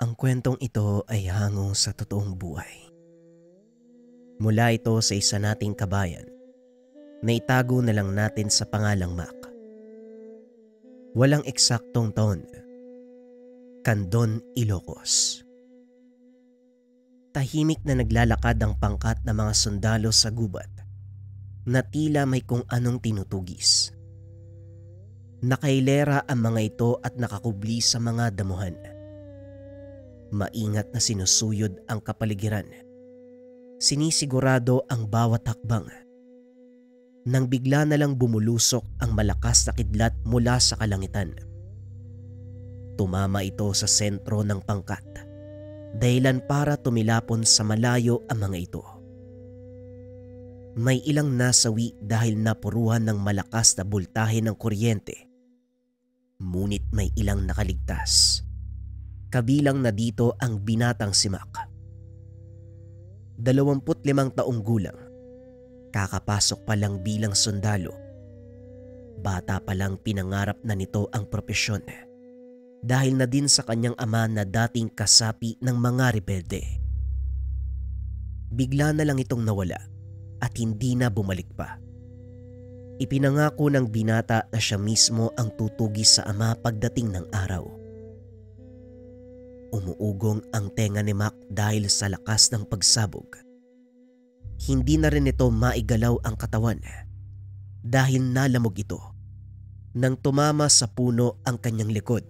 Ang kwentong ito ay hango sa totoong buhay. Mula ito sa isa nating kabayan na itago na lang natin sa pangalang Mac. Walang eksaktong taon. Candon, Ilocos. Tahimik na naglalakad ang pangkat na mga sundalo sa gubat na tila may kung anong tinutugis. Nakailera ang mga ito at nakakubli sa mga damuhan. Maingat na sinusuyod ang kapaligiran. Sinisigurado ang bawat hakbang. Nang bigla na lang bumulusok ang malakas na kidlat mula sa kalangitan. Tumama ito sa sentro ng pangkat, dahilan para tumilapon sa malayo ang mga ito. May ilang nasawi dahil napuruhan ng malakas na boltahe ng kuryente. Ngunit may ilang nakaligtas. Kabilang na dito ang binatang si Mac. 25 taong gulang. Kakapasok pa lang bilang sundalo. Bata pa lang pinangarap na nito ang propesyon dahil na din sa kanyang ama na dating kasapi ng mga rebelde. Bigla na lang itong nawala at hindi na bumalik pa. Ipinangako ng binata na siya mismo ang tutugis sa ama pagdating ng araw. Umuugong ang tenga ni Mac dahil sa lakas ng pagsabog. Hindi na rin ito maigalaw ang katawan dahil nalamog ito nang tumama sa puno ang kanyang likod.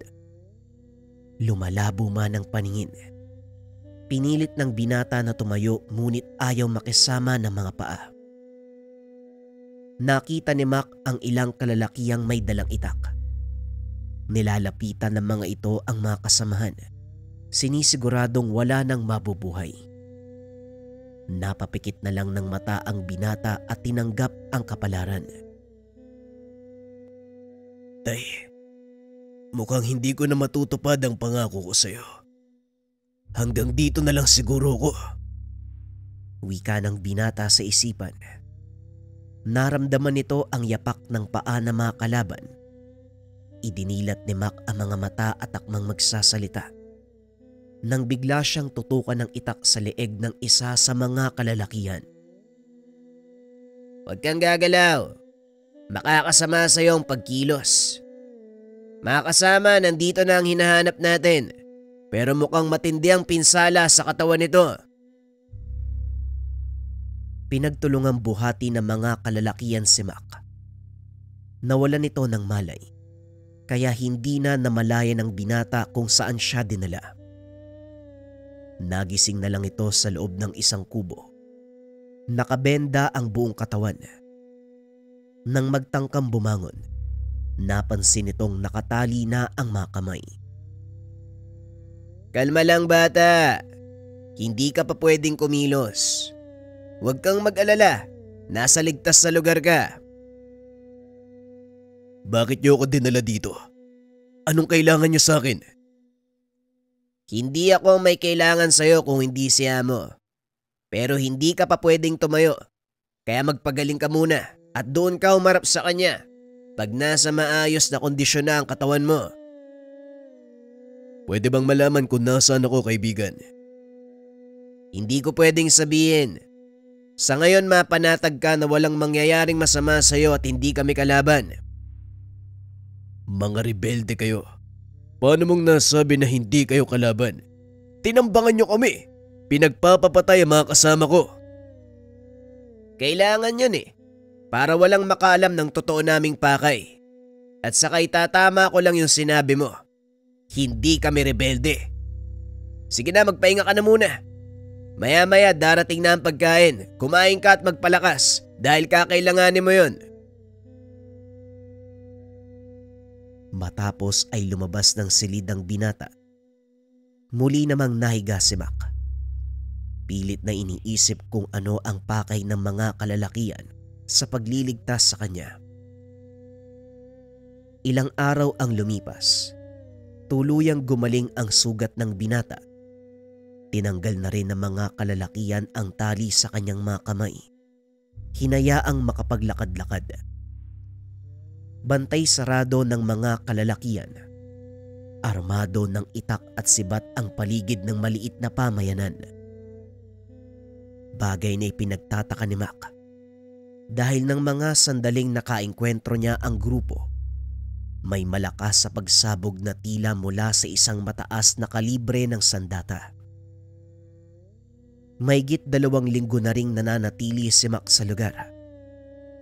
Lumalabo man ang paningin. Pinilit ng binata na tumayo ngunit ayaw makisama ng mga paa. Nakita ni Mac ang ilang kalalakiyang may dalang itak. Nilalapitan ng mga ito ang mga kasamahan. Sinisiguradong wala nang mabubuhay. Napapikit na lang ng mata ang binata at tinanggap ang kapalaran. Tay, mukhang hindi ko na matutupad ang pangako ko sa'yo. Hanggang dito na lang siguro ko. Wika ng binata sa isipan. Naramdaman nito ang yapak ng paa ng mga kalaban. Idinilat ni Mac ang mga mata at akmang magsasalita. Nang bigla siyang tutukan ng itak sa leeg ng isa sa mga kalalakihan. Huwag kang gagalaw. Makakasama sa iyong pagkilos. Mga kasama, nandito na ang hinahanap natin. Pero mukhang matindi ang pinsala sa katawan nito. Pinagtulungang buhati ng mga kalalakihan si Mac. Nawalan nito ng malay. Kaya hindi na namalayan ng binata kung saan siya dinala. Nagising na lang ito sa loob ng isang kubo. Nakabenda ang buong katawan. Nang magtangkang bumangon, napansin itong nakatali na ang mga kamay. Kalma lang bata. Hindi ka pa pwedeng kumilos. Huwag kang mag-alala. Nasa ligtas na lugar ka. Bakit niyo ako dinala dito? Anong kailangan niyo sa akin? Hindi ako ang may kailangan sa'yo kung hindi si Amo. Pero hindi ka pa pwedeng tumayo. Kaya magpagaling ka muna at doon ka umarap sa kanya pag nasa maayos na kondisyon na ang katawan mo. Pwede bang malaman kung nasaan ako, kaibigan? Hindi ko pwedeng sabihin. Sa ngayon mapanatag ka na walang mangyayaring masama sa'yo at hindi kami kalaban. Mga rebelde kayo. Paano mong nasabi na hindi kayo kalaban? Tinambangan nyo kami. Pinagpapapatay ang mga kasama ko. Kailangan yun para walang makaalam ng totoo naming pakay. At saka itatama ko lang yung sinabi mo. Hindi kami rebelde. Sige na, magpahinga ka na muna. Maya-maya darating na ang pagkain. Kumain ka at magpalakas dahil kakailanganin mo yun. Matapos ay lumabas ng silid ang binata. Muli namang nahiga si Mac. Pilit na iniisip kung ano ang pakay ng mga kalalakihan sa pagliligtas sa kanya. Ilang araw ang lumipas. Tuluyang gumaling ang sugat ng binata. Tinanggal na rin ng mga kalalakihan ang tali sa kanyang mga kamay. Hinayaang makapaglakad-lakad. Bantay sarado ng mga kalalakihan. Armado ng itak at sibat ang paligid ng maliit na pamayanan. Bagay na ipinagtataka ni Mac dahil ng mga sandaling nakaengkwentro niya ang grupo, may malakas sa pagsabog na tila mula sa isang mataas na kalibre ng sandata. Mahigit 2 linggo na ring nananatili si Mac sa lugar.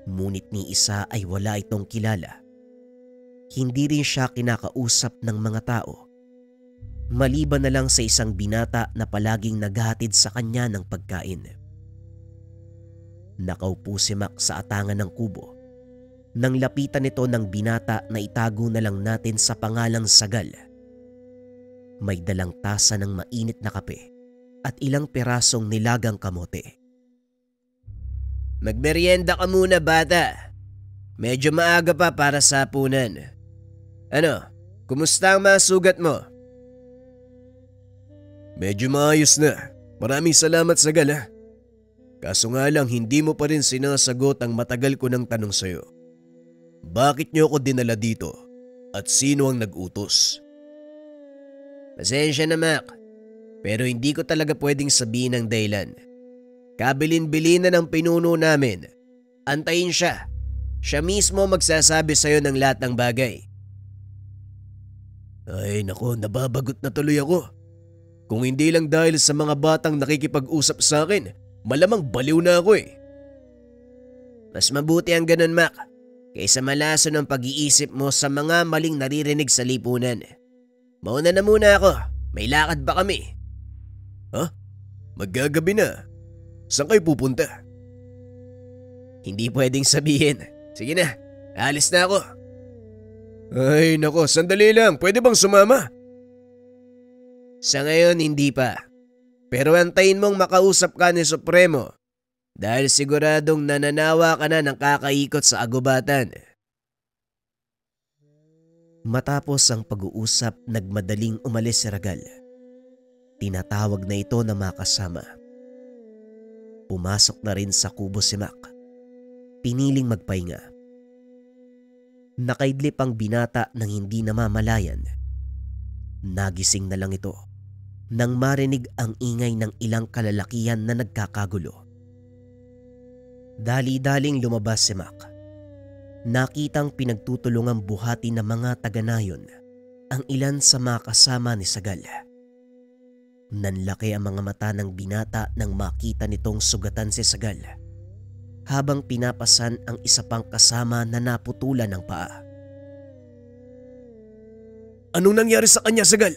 Ngunit ni isa ay wala itong kilala. Hindi rin siya kinakausap ng mga tao, maliban na lang sa isang binata na palaging naghahatid sa kanya ng pagkain. Nakaupo si Mac sa atangan ng kubo nang lapitan nito ng binata na itago na lang natin sa pangalang Sagal. May dalang tasa ng mainit na kape at ilang pirasong nilagang kamote. "Magmeryenda ka muna, bata. Medyo maaga pa para sa hapunan. Ano, kumusta ang mga sugat mo?" "Medyo maayos na. Maraming salamat, Sagal, ha. Kaso nga lang hindi mo pa rin sinasagot ang matagal ko ng tanong sa'yo. Bakit niyo ako dinala dito at sino ang nag-utos?" "Pasensya na, Mac. Pero hindi ko talaga pwedeng sabihin ang dahilan. Kabilin-bilin na ng pinuno namin. Antayin siya. Siya mismo magsasabi sa'yo ng lahat ng bagay." "Ay nako, nababagot na tuloy ako. Kung hindi lang dahil sa mga batang nakikipag-usap sa akin, malamang baliw na ako eh." "Mas mabuti ang ganun, Mac, kaysa malaso ng pag-iisip mo sa mga maling naririnig sa lipunan. Mauna na muna ako, may lakad pa kami." "Ha? Maggagabi na. Saan kayo pupunta?" "Hindi pwedeng sabihin. Sige na, alis na ako." "Ay nako, sandali lang. Pwede bang sumama?" "Sa ngayon hindi pa. Pero antayin mong makausap ka ni Supremo dahil siguradong nananawa ka na ng kakaikot sa agubatan." Matapos ang pag-uusap, nagmadaling umalis si Ragal. Tinatawag na ito na makasama. Pumasok na rin sa kubo si Mac. Piniling magpahinga. Nakaidlip ang binata ng hindi namamalayan. Nagising na lang ito nang marinig ang ingay ng ilang kalalakihan na nagkakagulo. Dali-daling lumabas si Mac. Nakitang pinagtutulungang buhati ng mga taga-nayon ang ilan sa mga kasama ni Sagal. Nanlaki ang mga mata ng binata nang makita nitong sugatan si Sagal, habang pinapasan ang isa pang kasama na naputulan ng paa. "Anong nangyari sa kanya, Sagal?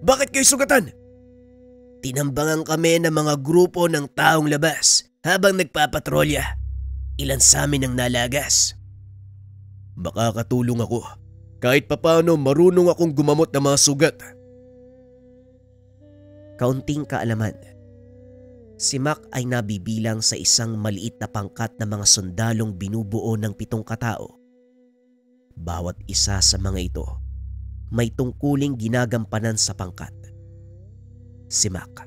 Bakit kayo sugatan?" "Tinambangan kami ng mga grupo ng taong labas habang nagpapatrolya. Ilan sa amin ang nalagas." "Makakatulong ako. Kahit papano marunong akong gumamot ng mga sugat." Kaunting kaalaman. Si Mac ay nabibilang sa isang maliit na pangkat na mga sundalong binubuo ng 7 katao. Bawat isa sa mga ito may tungkuling ginagampanan sa pangkat. Si Mac,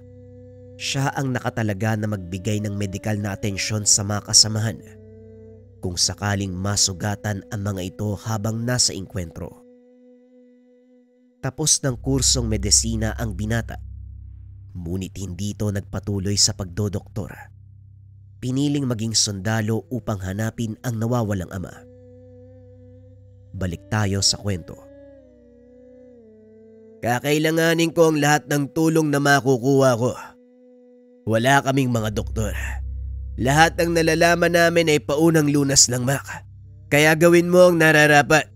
siya ang nakatalaga na magbigay ng medikal na atensyon sa mga kasamahan kung sakaling masugatan ang mga ito habang nasa engkwentro. Tapos ng kursong medisina ang binata, ngunit hindi ito nagpatuloy sa pagdodoktor. Piniling maging sundalo upang hanapin ang nawawalang ama. Balik tayo sa kwento. "Kakailanganin ko ang lahat ng tulong na makukuha ko. Wala kaming mga doktor. Lahat ng nalalaman namin ay paunang lunas lang, Mac. Kaya gawin mo ang nararapat."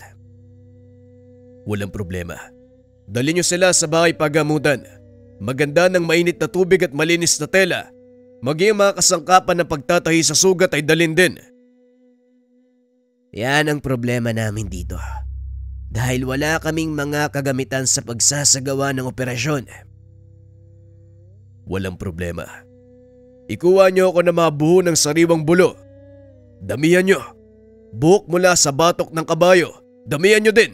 "Walang problema. Dali niyo sila sa bahay pagamutan. Maganda ng mainit na tubig at malinis na tela. Maging mga kasangkapan ng pagtatahi sa sugat ay dalin din." "Yan ang problema namin dito. Dahil wala kaming mga kagamitan sa pagsasagawa ng operasyon." "Walang problema. Ikuha niyo ako ng mga buho ng sariwang bulo. Damihan niyo. Buhok mula sa batok ng kabayo. Damihan niyo din."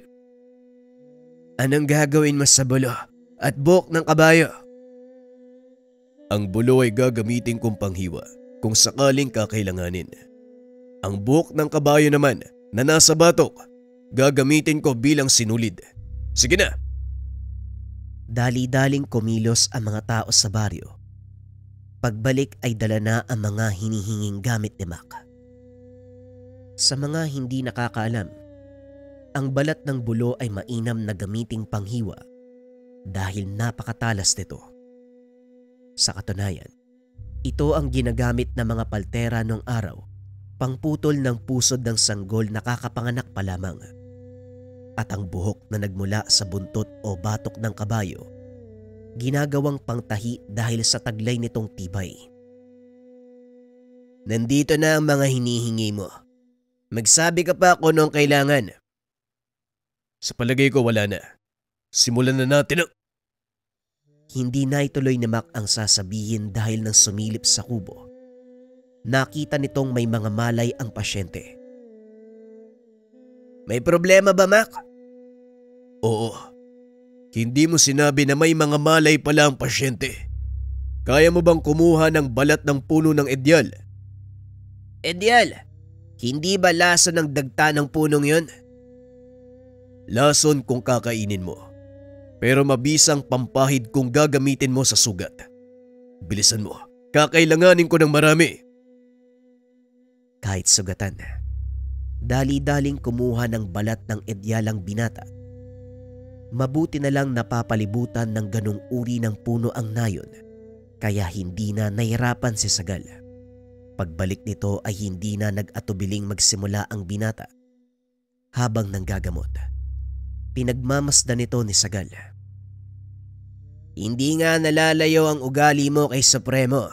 "Anong gagawin mo sa bulo at buhok ng kabayo?" "Ang bulo ay gagamitin kong panghiwa kung sakaling kakailanganin. Ang buhok ng kabayo naman na nasa batok, gagamitin ko bilang sinulid. Sige na, Dali-daling kumilos ang mga tao sa baryo. Pagbalik ay dala na ang mga hinihinging gamit ni Mac. Sa mga hindi nakakaalam, ang balat ng bulo ay mainam na gamiting panghiwa dahil napakatalas nito. Sa katunayan, ito ang ginagamit ng mga paltera noong araw, pangputol ng pusod ng sanggol na kakapanganak pa lamang. At ang buhok na nagmula sa buntot o batok ng kabayo, ginagawang pangtahi dahil sa taglay nitong tibay. Nandito na ang mga hinihingi mo. Magsabi ka pa kung anong kailangan. Sa palagay ko wala na. Simulan na natin. Hindi na ituloy ni Mac ang sasabihin dahil nang sumilip sa kubo. Nakita nitong may mga malay ang pasyente. May problema ba, Mac? Oo. Hindi mo sinabi na may mga malay pala ang pasyente. Kaya mo bang kumuha ng balat ng puno ng edyal? Edyal? Hindi ba lason ng dagta ng punong yon? Lason kung kakainin mo. Pero mabisang pampahid kung gagamitin mo sa sugat. Bilisan mo. Kakailanganin ko ng marami. Kahit sugatan, dali-daling kumuha ng balat ng edyalang binata. Mabuti na lang napapalibutan ng ganong uri ng puno ang nayon, kaya hindi na nahirapan si Sagal. Pagbalik nito ay hindi na nag-atubiling magsimula ang binata. Habang nanggagamot, pinagmamasdan nito ni Sagal. Hindi nga nalalayo ang ugali mo kay Supremo.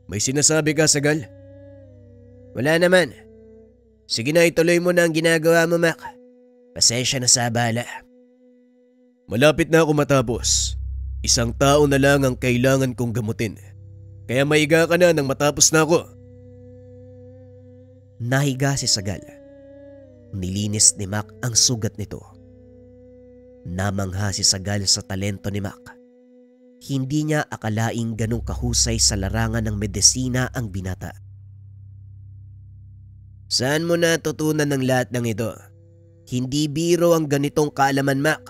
May sinasabi ka, Sagal? Wala naman. Sige na, ituloy mo na ang ginagawa mo, Mac. Pasensya na sa abala. Malapit na ako matapos. Isang tao na lang ang kailangan kong gamutin. Kaya maiga ka na nang matapos na ako. Nahiga si Sagal. Nilinis ni Mac ang sugat nito. Namangha si Sagal sa talento ni Mac. Hindi niya akalaing ganong kahusay sa larangan ng medisina ang binata. Saan mo natutunan ng lahat ng ito? Hindi biro ang ganitong kaalaman, Mac.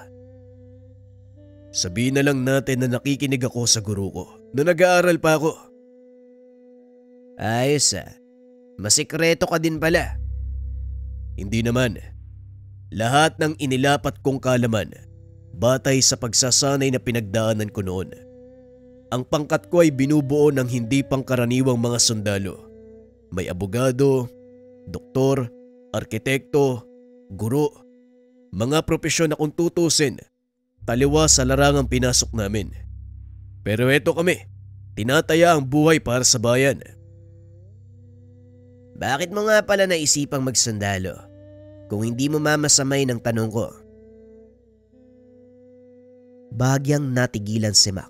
Sabihin na lang natin na nakikinig ako sa guru ko noong nag-aaral pa ako. Ayos masikreto ka din pala. Hindi naman. Lahat ng inilapat kong kaalaman batay sa pagsasanay na pinagdaanan ko noon. Ang pangkat ko ay binubuo ng hindi pangkaraniwang mga sundalo. May abogado, doktor, arkitekto, guro, mga propesyon na kung tutusin, taliwas sa larangang pinasok namin. Pero eto kami, tinataya ang buhay para sa bayan. Bakit mo nga pala naisipang magsundalo kung hindi mo mamasamay ng tanong ko? Bahagyang natigilan si Mac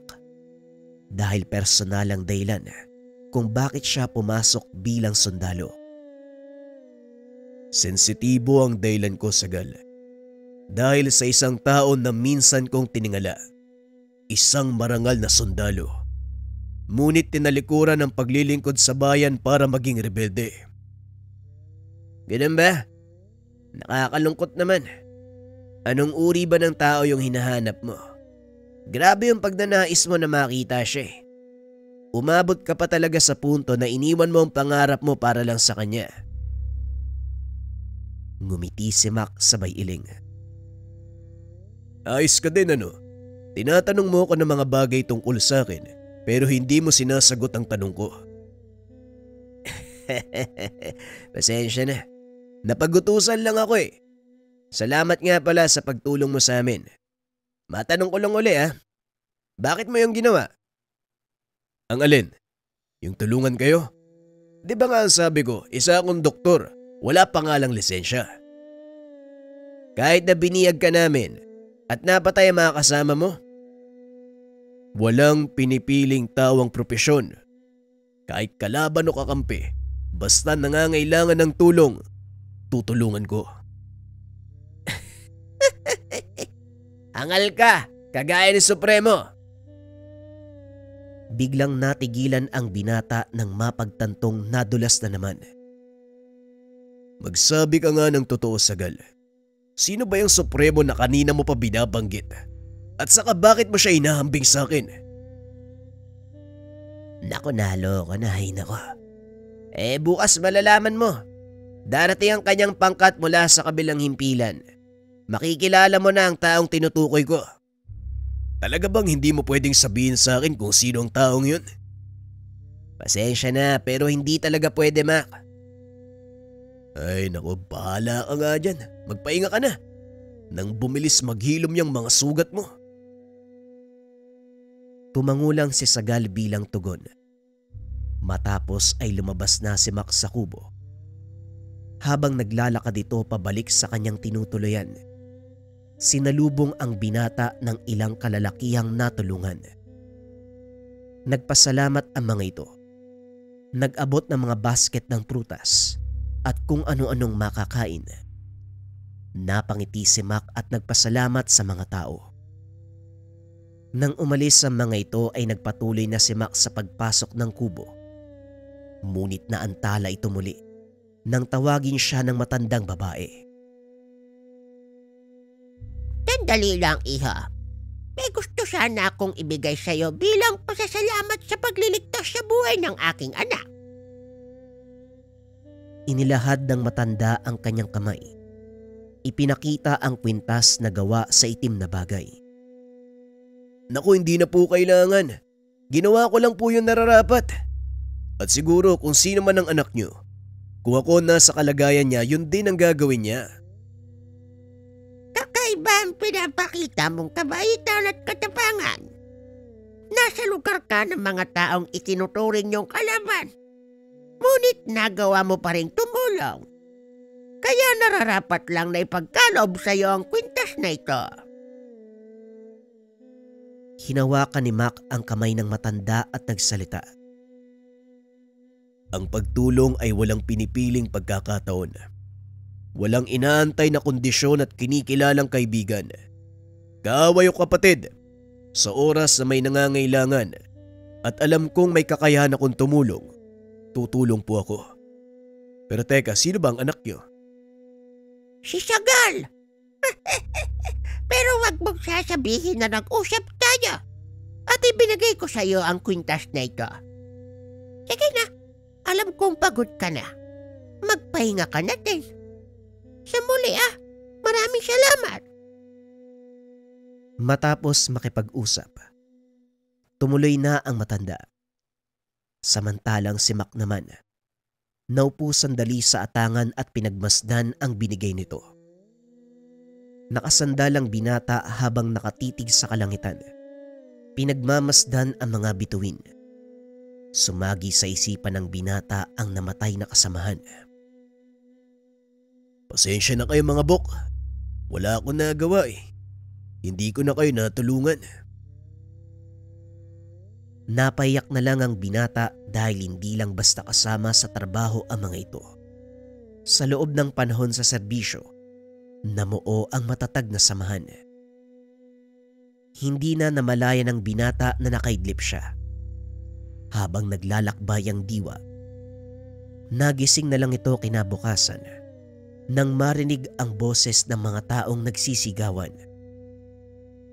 dahil personal ang dahilan kung bakit siya pumasok bilang sundalo. Sensitibo ang dahilan ko, Sagal. Dahil sa isang tao na minsan kong tiningala, isang marangal na sundalo. Ngunit tinalikuran ang paglilingkod sa bayan para maging rebelde. Ganun ba? Nakakalungkot naman. Anong uri ba ng tao yung hinahanap mo? Grabe yung pagnanais mo na makita siya. Umabot ka pa talaga sa punto na iniwan mo ang pangarap mo para lang sa kanya. Ngumiti si Mac sabay iling. Ayos ka din ano? Tinatanong mo ako ng mga bagay tungkol sa akin pero hindi mo sinasagot ang tanong ko. Pasensya na. Napagutusan lang ako eh. Salamat nga pala sa pagtulong mo sa amin. Matanong ko lang uli Bakit mo yung ginawa? Ang alin? Yung tulungan kayo? Di ba nga ang sabi ko, isa akong doktor, wala pa nga lang lisensya. Kahit na biniyag ka namin at napatay ang mga kasama mo, walang pinipiling tawang propesyon. Kahit kalaban o kakampi, basta nangangailangan ng tulong, tutulungan ko. Angal ka, kagaya ni Supremo. Biglang natigilan ang binata nang mapagtantong nadulas na naman. Magsabi ka nga ng totoo, Sagal. Sino ba yung Supremo na kanina mo pa binabanggit? At saka bakit mo siya inahambing sa akin? Nako, naloko na, ay nako. Bukas malalaman mo. Darating ang kanyang pangkat mula sa kabilang himpilan. Makikilala mo na ang taong tinutukoy ko. Talaga bang hindi mo pwedeng sabihin sa akin kung sino ang taong yun? Pasensya na, pero hindi talaga pwede, Mac. Ay nako, bahala ka nga dyan. Magpahinga ka na. Nang bumilis maghilom yung mga sugat mo. Tumangulang si Sagal bilang tugon. Matapos ay lumabas na si Mac sa kubo. Habang naglalakad ito pabalik sa kanyang tinutuluyan, sinalubong ang binata ng ilang kalalakihang natulungan. Nagpasalamat ang mga ito. Nag-abot ng mga basket ng prutas at kung ano-anong makakain. Napangiti si Mac at nagpasalamat sa mga tao. Nang umalis ang mga ito ay nagpatuloy na si Mac sa pagpasok ng kubo. Ngunit naantala ito muli nang tawagin siya ng matandang babae. Sandali lang, iha. May gusto sana akong ibigay sa iyo bilang pasasalamat sa pagliligtas sa buhay ng aking anak. Inilahad ng matanda ang kanyang kamay. Ipinakita ang kwintas na gawa sa itim na bagay. Naku, hindi na po kailangan. Ginawa ko lang po yung nararapat. At siguro kung sino man ang anak nyo, kung ako nasa kalagayan niya, yun din ang gagawin niya. Kakaiba ang pinapakita mong kabaitan at katapangan. Nasa lugar ka ng mga taong itinuturing niyong kalaban. Ngunit nagawa mo pa rin tumulong. Kaya nararapat lang na ipagkaloob sa iyo ang kwintas na ito. Hinawakan ni Mac ang kamay ng matanda at nagsalita. Ang pagtulong ay walang pinipiling pagkakataon. Walang inaantay na kondisyon at kinikilalang kaibigan. Kaaway o kapatid, sa oras na may nangangailangan at alam kong may kakayahan akong tumulong, tutulong po ako. Pero teka, sino ba ang anak niyo? Si Sagal! Pero wag mong sasabihin na nag-usap tayo at ibinigay ko sa iyo ang kwintas na ito. Sige na, alam kong pagod ka na. Magpahinga ka na din. Sa muli maraming salamat. Matapos makipag-usap, tumuloy na ang matanda. Samantalang si Mac naman, naupo sandali sa atangan at pinagmasdan ang binigay nito. Nakasandalang binata habang nakatitig sa kalangitan. Pinagmamasdan ang mga bituin. Sumagi sa isipan ng binata ang namatay na kasamahan. Pasensya na kayo mga bok. Wala akong nagawa eh. Hindi ko na kayo natulungan. Napayak na lang ang binata dahil hindi lang basta kasama sa trabaho ang mga ito. Sa loob ng panahon sa serbisyo, namuo ang matatag na samahan. Hindi na namalaya ng binata na nakaidlip siya. Habang naglalakbay ang diwa, nagising na lang ito kinabukasan nang marinig ang boses ng mga taong nagsisigawan.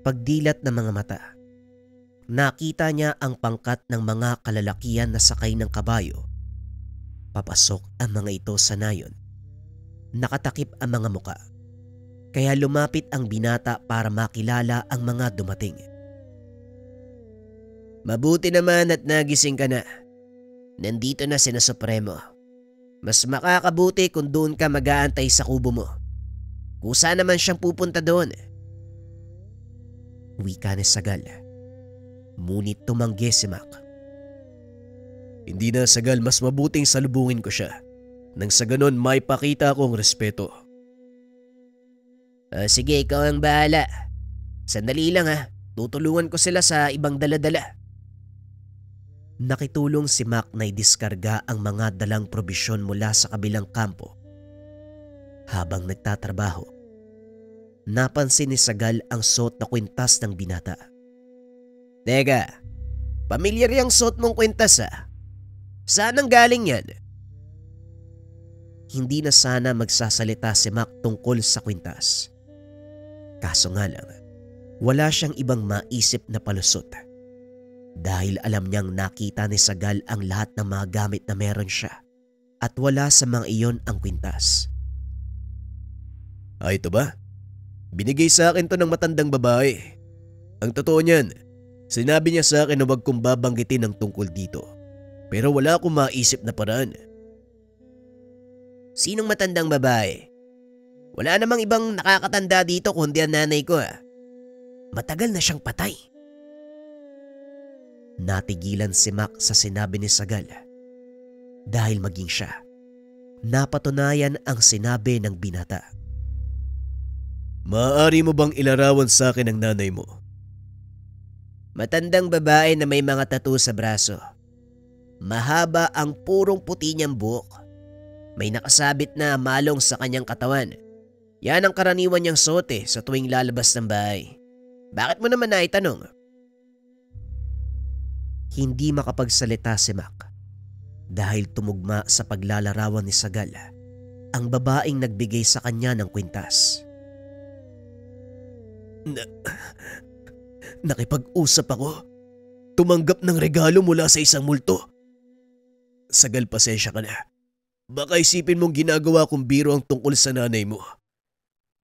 Pagdilat ng mga mata, nakita niya ang pangkat ng mga kalalakihan na sakay ng kabayo. Papasok ang mga ito sa nayon. Nakatakip ang mga muka. Kaya lumapit ang binata para makilala ang mga dumating. Mabuti naman at nagising ka na. Nandito na sina Supremo. Mas makakabuti kung doon ka mag-aantay sa kubo mo. Kusa naman siyang pupunta doon. Wika ni Sagal. Ngunit tumanggi si Mac. Hindi na, Sagal, mas mabuting salubungin ko siya. Nang sa ganon may pakita akong respeto. Sige, ikaw ang bahala. Sandali lang tutulungan ko sila sa ibang daladala. Nakitulong si Mac na idiskarga ang mga dalang probisyon mula sa kabilang kampo. Habang nagtatrabaho, napansin ni Sagal ang suot na kwintas ng binata. Teka, pamilyar yung suot mong kwintas Saan ang galing yan? Hindi na sana magsasalita si Mac tungkol sa kwintas. Kaso nga lang, Wala siyang ibang maisip na palusot dahil alam niyang nakita ni Sagal ang lahat ng mga gamit na meron siya at wala sa mga iyon ang kwintas. Ito ba? Binigay sa akin to ng matandang babae. Ang totoo niyan, sinabi niya sa akin na huwag kong babanggitin ang tungkol dito. Pero wala akong maisip na paraan. Sinong matandang babae? Wala namang ibang nakakatanda dito kundi ang nanay ko. Matagal na siyang patay. Natigilan si Mac sa sinabi ni Sagal. Dahil maging siya, napatunayan ang sinabi ng binata. Maaari mo bang ilarawan sa akin ang nanay mo? Matandang babae na may mga tattoo sa braso. Mahaba ang purong puti niyang buhok. May nakasabit na malong sa kanyang katawan. Yan ang karaniwan niyang sote sa tuwing lalabas ng bahay. Bakit mo naman naitanong? Hindi makapagsalita si Mac dahil tumugma sa paglalarawan ni Sagal ang babaeng nagbigay sa kanya ng kwintas. Nakipag-usap ako. Tumanggap ng regalo mula sa isang multo. Sagal, pasensya ka na. Baka isipin mong ginagawa kong biro ang tungkol sa nanay mo.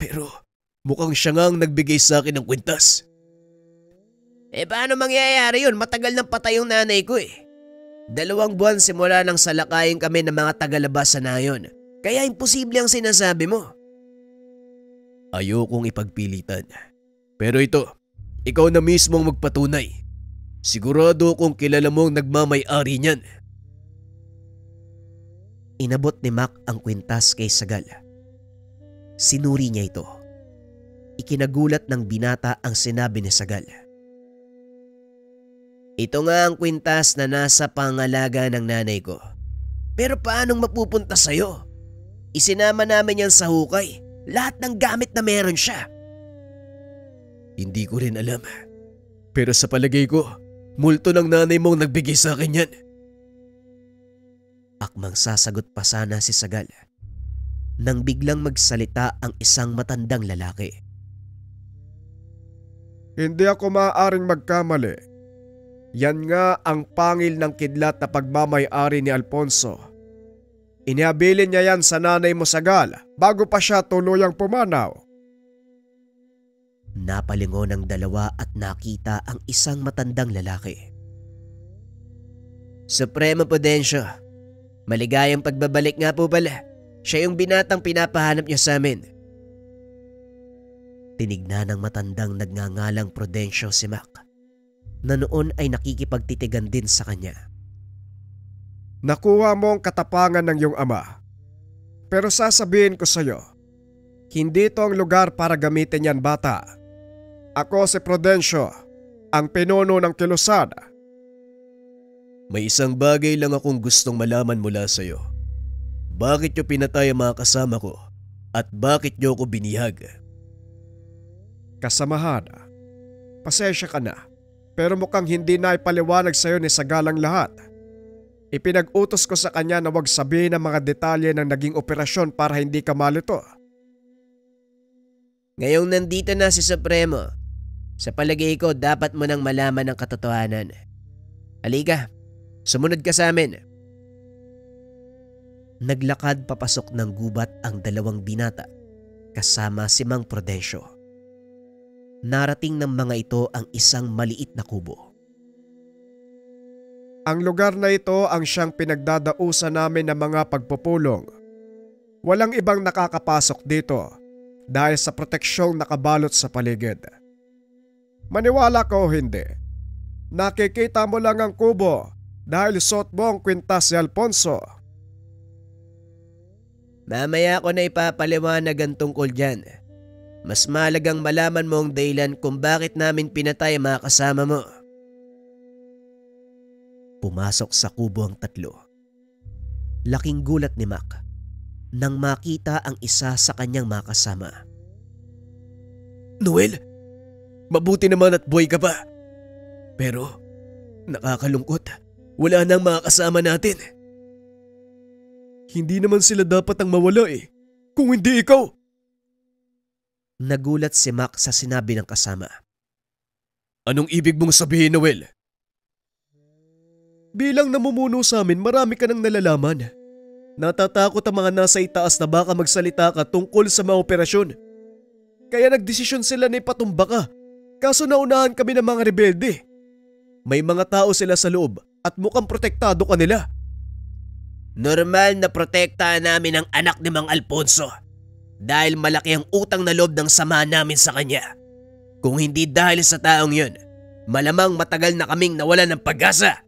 Pero mukhang siya nga ang nagbigay sa akin ng kwintas. Paano mangyayari yun? Matagal nang patay yung nanay ko 2 buwan simula nang salakayin kami ng mga tagalabas na yun. Kaya imposible ang sinasabi mo. Ayokong ipagpilitan. Pero ito, ikaw na mismo ang magpatunay. Sigurado kong kilala mo ang nagmamay-ari niyan. Inabot ni Mac ang kwintas kay Sagal. Sinuri niya ito. Ikinagulat ng binata ang sinabi ni Sagal. Ito nga ang kwintas na nasa pangalaga ng nanay ko. Pero paanong mapupunta sa'yo? Isinama namin yan sa hukay. Lahat ng gamit na meron siya. Hindi ko rin alam. Pero sa palagay ko, multo ng nanay mong nagbigay sa akin yan. Akmang sasagot pa sana si Sagal nang biglang magsalita ang isang matandang lalaki. Hindi ako maaaring magkamali. Yan nga ang pangil ng kidlat na pagmamay-ari ni Alfonso. Inihabilin niya yan sa nanay mo, Sagal, bago pa siya tuluyang pumanaw. Napalingon ang dalawa at nakita ang isang matandang lalaki. Supremo Prudencio, maligayang pagbabalik nga po pala. Siya yung binatang pinapahanap niyo sa amin. Tinignan ng matandang nagngangalang Prudencio si Mac, na noon ay nakikipagtitigan din sa kanya. Nakuha mo ang katapangan ng iyong ama. Pero sasabihin ko sa iyo, hindi ito ang lugar para gamitin yan, bata. Ako si Prudencio, ang pinuno ng Kilusad. May isang bagay lang akong gustong malaman mula sa iyo. Bakit niyo pinatay ang mga kasama ko at bakit niyo ako binihag? Kasamahan, pasensya ka na, pero mukhang hindi na ipaliwanag sa iyo ni Sagal ang lahat. Ipinag-utos ko sa kanya na huwag sabihin ang mga detalye ng naging operasyon para hindi ka malito. Ngayong nandito na si Supremo, sa palagay ko dapat mo nang malaman ang katotohanan. Halika, sumunod ka sa amin. Naglakad papasok ng gubat ang dalawang binata kasama si Mang Prudencio. Narating ng mga ito ang isang maliit na kubo. Ang lugar na ito ang siyang pinagdadausan namin ng mga pagpupulong. Walang ibang nakakapasok dito dahil sa proteksyong nakabalot sa paligid. Maniwala ka o hindi, nakikita mo lang ang kubo dahil suot mo ang kwintas si Alfonso. Mamaya ko na ipapaliwanag ang tungkol dyan. Mas mahalagang malaman mo ang dahilan kung bakit namin pinatay ang mga kasama mo. Pumasok sa kubo ang tatlo. Laking gulat ni Mac nang makita ang isa sa kanyang mga kasama. Noel, mabuti naman at buhay ka pa. Pero nakakalungkot, wala nang mga kasama natin. Hindi naman sila dapat ang mawala kung hindi ikaw. Nagulat si Mac sa sinabi ng kasama. Anong ibig mong sabihin, Noel? Bilang namumuno sa amin, marami ka nang nalalaman. Natatakot ang mga nasa itaas na baka magsalita ka tungkol sa mga operasyon. Kaya nagdesisyon sila na ipatumba ka, kaso naunahan kami ng mga rebelde. May mga tao sila sa loob at mukhang protektado ka nila. Normal na protektahan namin ang anak ni Mang Alfonso dahil malaki ang utang na loob ng sama namin sa kanya. Kung hindi dahil sa taong yun, malamang matagal na kaming nawalan ng pag-asa.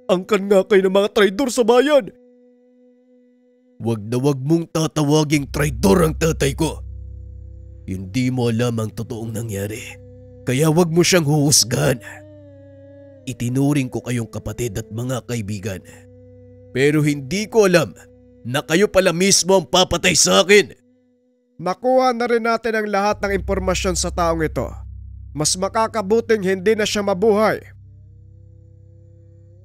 Angkan nga kayo ng mga traidor sa bayan. Wag na wag mong tatawaging traidor ang tatay ko. Hindi mo alam ang totoong nangyari, kaya wag mo siyang huhusgahan. Itinuring ko kayong kapatid at mga kaibigan. Pero hindi ko alam na kayo pala mismo ang papatay sa akin. Nakuha na rin natin ang lahat ng impormasyon sa taong ito. Mas makakabuting hindi na siya mabuhay.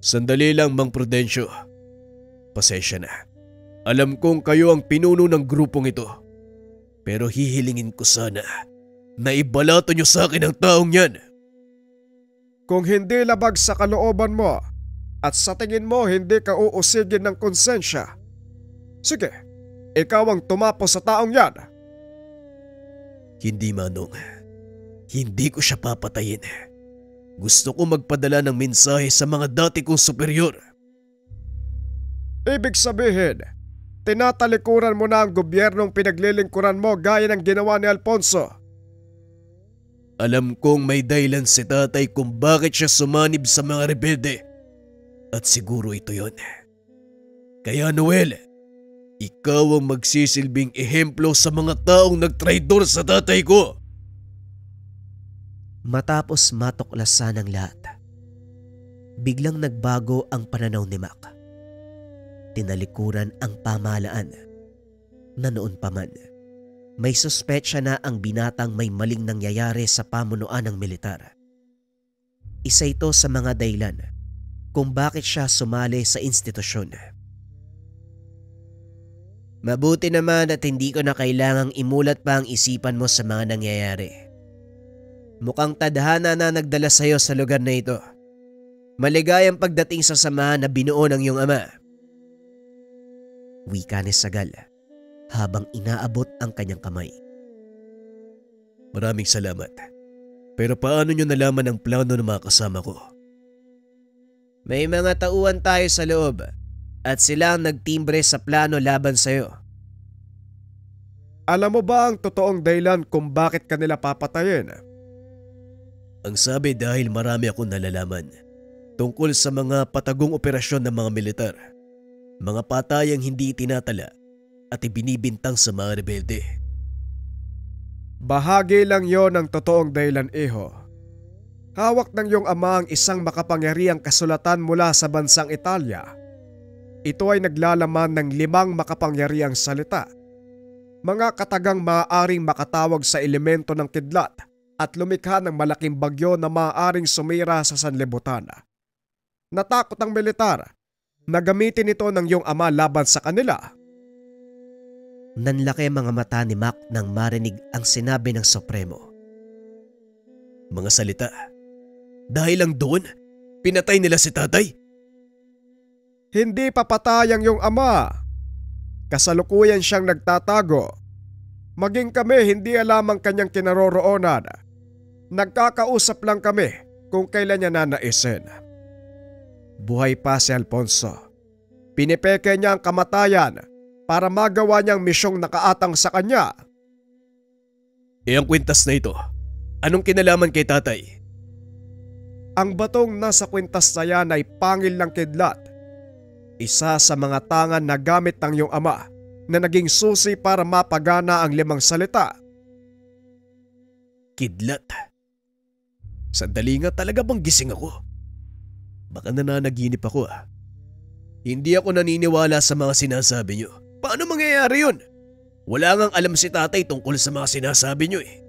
Sandali lang, Mang Prudencio. Pasensya na. Alam kong kayo ang pinuno ng grupong ito. Pero hihilingin ko sana na ibalato niyo sa akin ang taong yan. Kung hindi labag sa kalooban mo at sa tingin mo hindi ka uusigin ng konsensya, sige, ikaw ang tumapos sa taong yan. Hindi, Manong. Hindi ko siya papatayin. Gusto ko magpadala ng mensahe sa mga dati kong superior. Ibig sabihin, tinatalikuran mo na ang gobyernong pinaglilingkuran mo gaya ng ginawa ni Alfonso. Alam kong may dahilan si tatay kung bakit siya sumanib sa mga rebelde. At siguro ito yon. Kaya Noel, ikaw ang magsisilbing ehemplo sa mga taong nagtraidor sa tatay ko. Matapos matuklasan ang lahat, biglang nagbago ang pananaw ni Mac. Tinalikuran ang pamahalaan na noon pa man may suspetsya na ang binatang may maling nangyayari sa pamunuan ng militar. Isa ito sa mga dahilan kung bakit siya sumali sa institusyon. Mabuti naman at hindi ko na kailangang imulat pa ang isipan mo sa mga nangyayari. Mukhang tadhana na nagdala sa iyo sa lugar na ito. Maligayang pagdating sa samahan na binuo ng iyong ama. Wika ni Sagal habang inaabot ang kanyang kamay. Maraming salamat. Pero paano niyo nalaman ang plano ng mga kasama ko? May mga tauhan tayo sa loob at sila ang nagtimbre sa plano laban sa iyo. Alam mo ba ang totoong dahilan kung bakit kanila papatayin? Ang sabi dahil marami akong nalalaman tungkol sa mga patagong operasyon ng mga militar. Mga patayang hindi itinatala at ibinibintang sa mga rebelde. Bahagi lang yon ng totoong dahilan, iho. Hawak ng iyong ama ang isang makapangyarihang kasulatan mula sa bansang Italia. Ito ay naglalaman ng 5 makapangyarihang salita. Mga katagang maaaring makatawag sa elemento ng kidlat at lumikha ng malaking bagyo na maaaring sumira sa sanlibutan. Natakot ang militar na gamitin ito ng iyong ama laban sa kanila. Nanlaki ang mga mata ni Mac nang marinig ang sinabi ng Supremo. Mga salita. Dahil lang doon, pinatay nila si tatay? Hindi papatay ang iyong ama. Kasalukuyan siyang nagtatago. Maging kami hindi alam ang kanyang kinaroroonan. Nagkakausap lang kami kung kailan niya nanaisin. Buhay pa si Alfonso. Pinipeke niya ang kamatayan para magawa niyang misyong nakaatang sa kanya. Ang kwintas na ito, anong kinalaman kay tatay? Ang batong nasa kwintas na yan ay pangil ng kidlat. Isa sa mga tangan na gamit ng iyong ama na naging susi para mapagana ang 5 salita. Kidlat? Sandali nga, talaga bang gising ako? Baka nananaginip ako ah. Hindi ako naniniwala sa mga sinasabi niyo. Paano mangyayari yun? Wala ngang alam si tatay tungkol sa mga sinasabi niyo eh.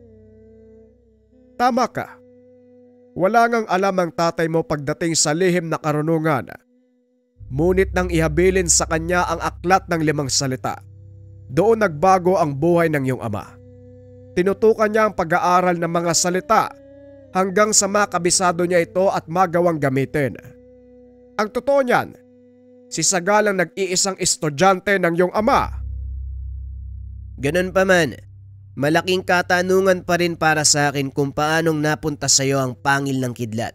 Tama ka. Wala ngang alam ang tatay mo pagdating sa lihim na karunungan. Ngunit nang ihabilin sa kanya ang aklat ng 5 salita, doon nagbago ang buhay ng iyong ama. Tinutukan niya ang pag-aaral ng mga salita hanggang sa makabisado niya ito at magawang gamitin. Ang totoo niyan, si Sagal ang nag-iisang estudyante ng iyong ama. Ganun pa man, malaking katanungan pa rin para sa akin kung paanong napunta sa iyo ang pangil ng kidlat.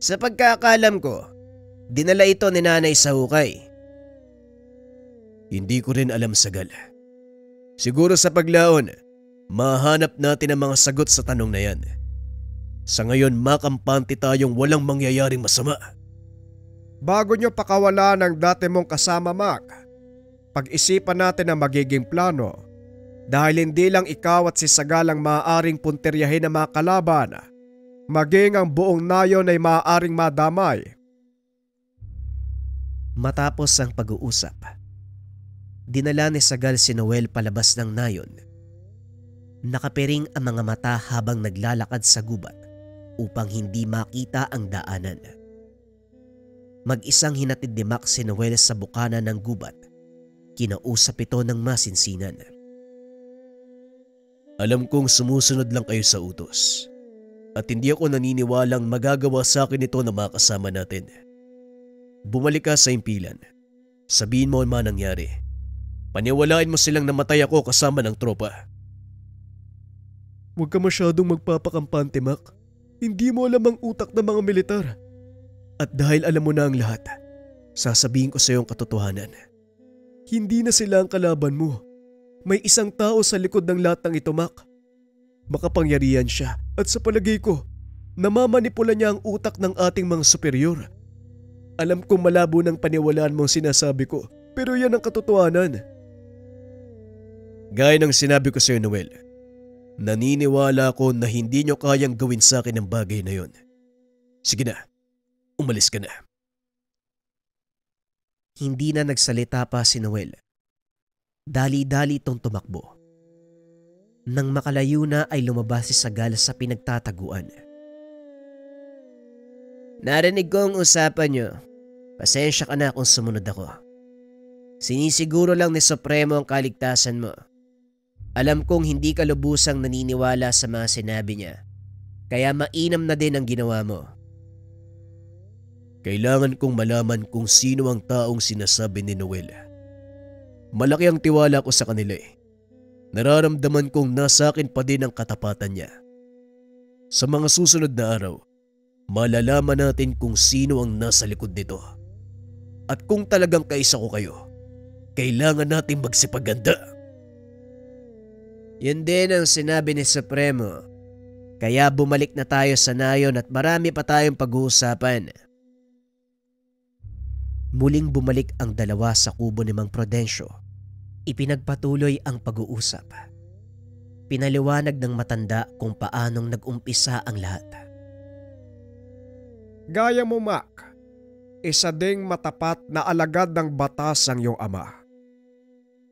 Sa pagkakaalam ko, dinala ito ni nanay sa hukay. Hindi ko rin alam, Sagal. Siguro sa paglaon, mahanap natin ang mga sagot sa tanong na yan. Sa ngayon, makampante tayong walang mangyayaring masama. Bago nyo pakawala ng dati mong kasama, Mac, pag-isipan natin ang magiging plano dahil hindi lang ikaw at si Sagal ang maaaring punteryahin ng mga kalaban, maging ang buong nayon ay maaaring madamay. Matapos ang pag-uusap, dinala ni Sagal si Noel palabas ng nayon. Nakapiring ang mga mata habang naglalakad sa gubat upang hindi makita ang daanan. Mag-isang hinatid ni Mac si Noel sa bukana ng gubat. Kinausap ito ng masinsinan. Alam kong sumusunod lang kayo sa utos. At hindi ako naniniwalang magagawa sa akin ito na mga kasama natin. Bumalik ka sa impilan. Sabihin mo ang nangyari. Paniwalain mo silang namatay ako kasama ng tropa. Huwag ka masyadong magpapakampante, Mac. Hindi mo alam ang utak ng mga militar. At dahil alam mo na ang lahat, sasabihin ko sa iyo ang katotohanan. Hindi na sila ang kalaban mo. May isang tao sa likod ng lahat ng ito, Mac. Makapangyarihan siya at sa palagay ko, namamanipula niya ang utak ng ating mga superior. Alam kong malabo ng paniwalaan mo ang sinasabi ko, pero yan ang katotohanan. Gaya ng sinabi ko sa iyo, Noel, naniniwala ako na hindi niyo kayang gawin sa akin ang bagay na yon. Sige na. Umalis ka na. Hindi na nagsalita pa si Noel. Dali-dali itong tumakbo. Nang makalayo na ay lumabas si Sagal sa pinagtataguan. Narinig ko ang usapan niyo. Pasensya ka na kung sumunod ako. Sinisiguro lang ni Supremo ang kaligtasan mo. Alam kong hindi ka lubusang naniniwala sa mga sinabi niya. Kaya mainam na din ang ginawa mo. Kailangan kong malaman kung sino ang taong sinasabi ni Noel. Malaki ang tiwala ko sa kanila eh. Nararamdaman kong nasa akin pa din ang katapatan niya. Sa mga susunod na araw, malalaman natin kung sino ang nasa likod nito. At kung talagang kaisa ko kayo, kailangan natin magsipaganda. Yun din ang sinabi ni Supremo. Kaya bumalik na tayo sa nayon at marami pa tayong pag-uusapan. Muling bumalik ang dalawa sa kubo ni Mang Prudencio. Ipinagpatuloy ang pag-uusap. Pinaliwanag ng matanda kung paanong nag-umpisa ang lahat. Gaya mo, Mac, isa ding matapat na alagad ng batas ang iyong ama.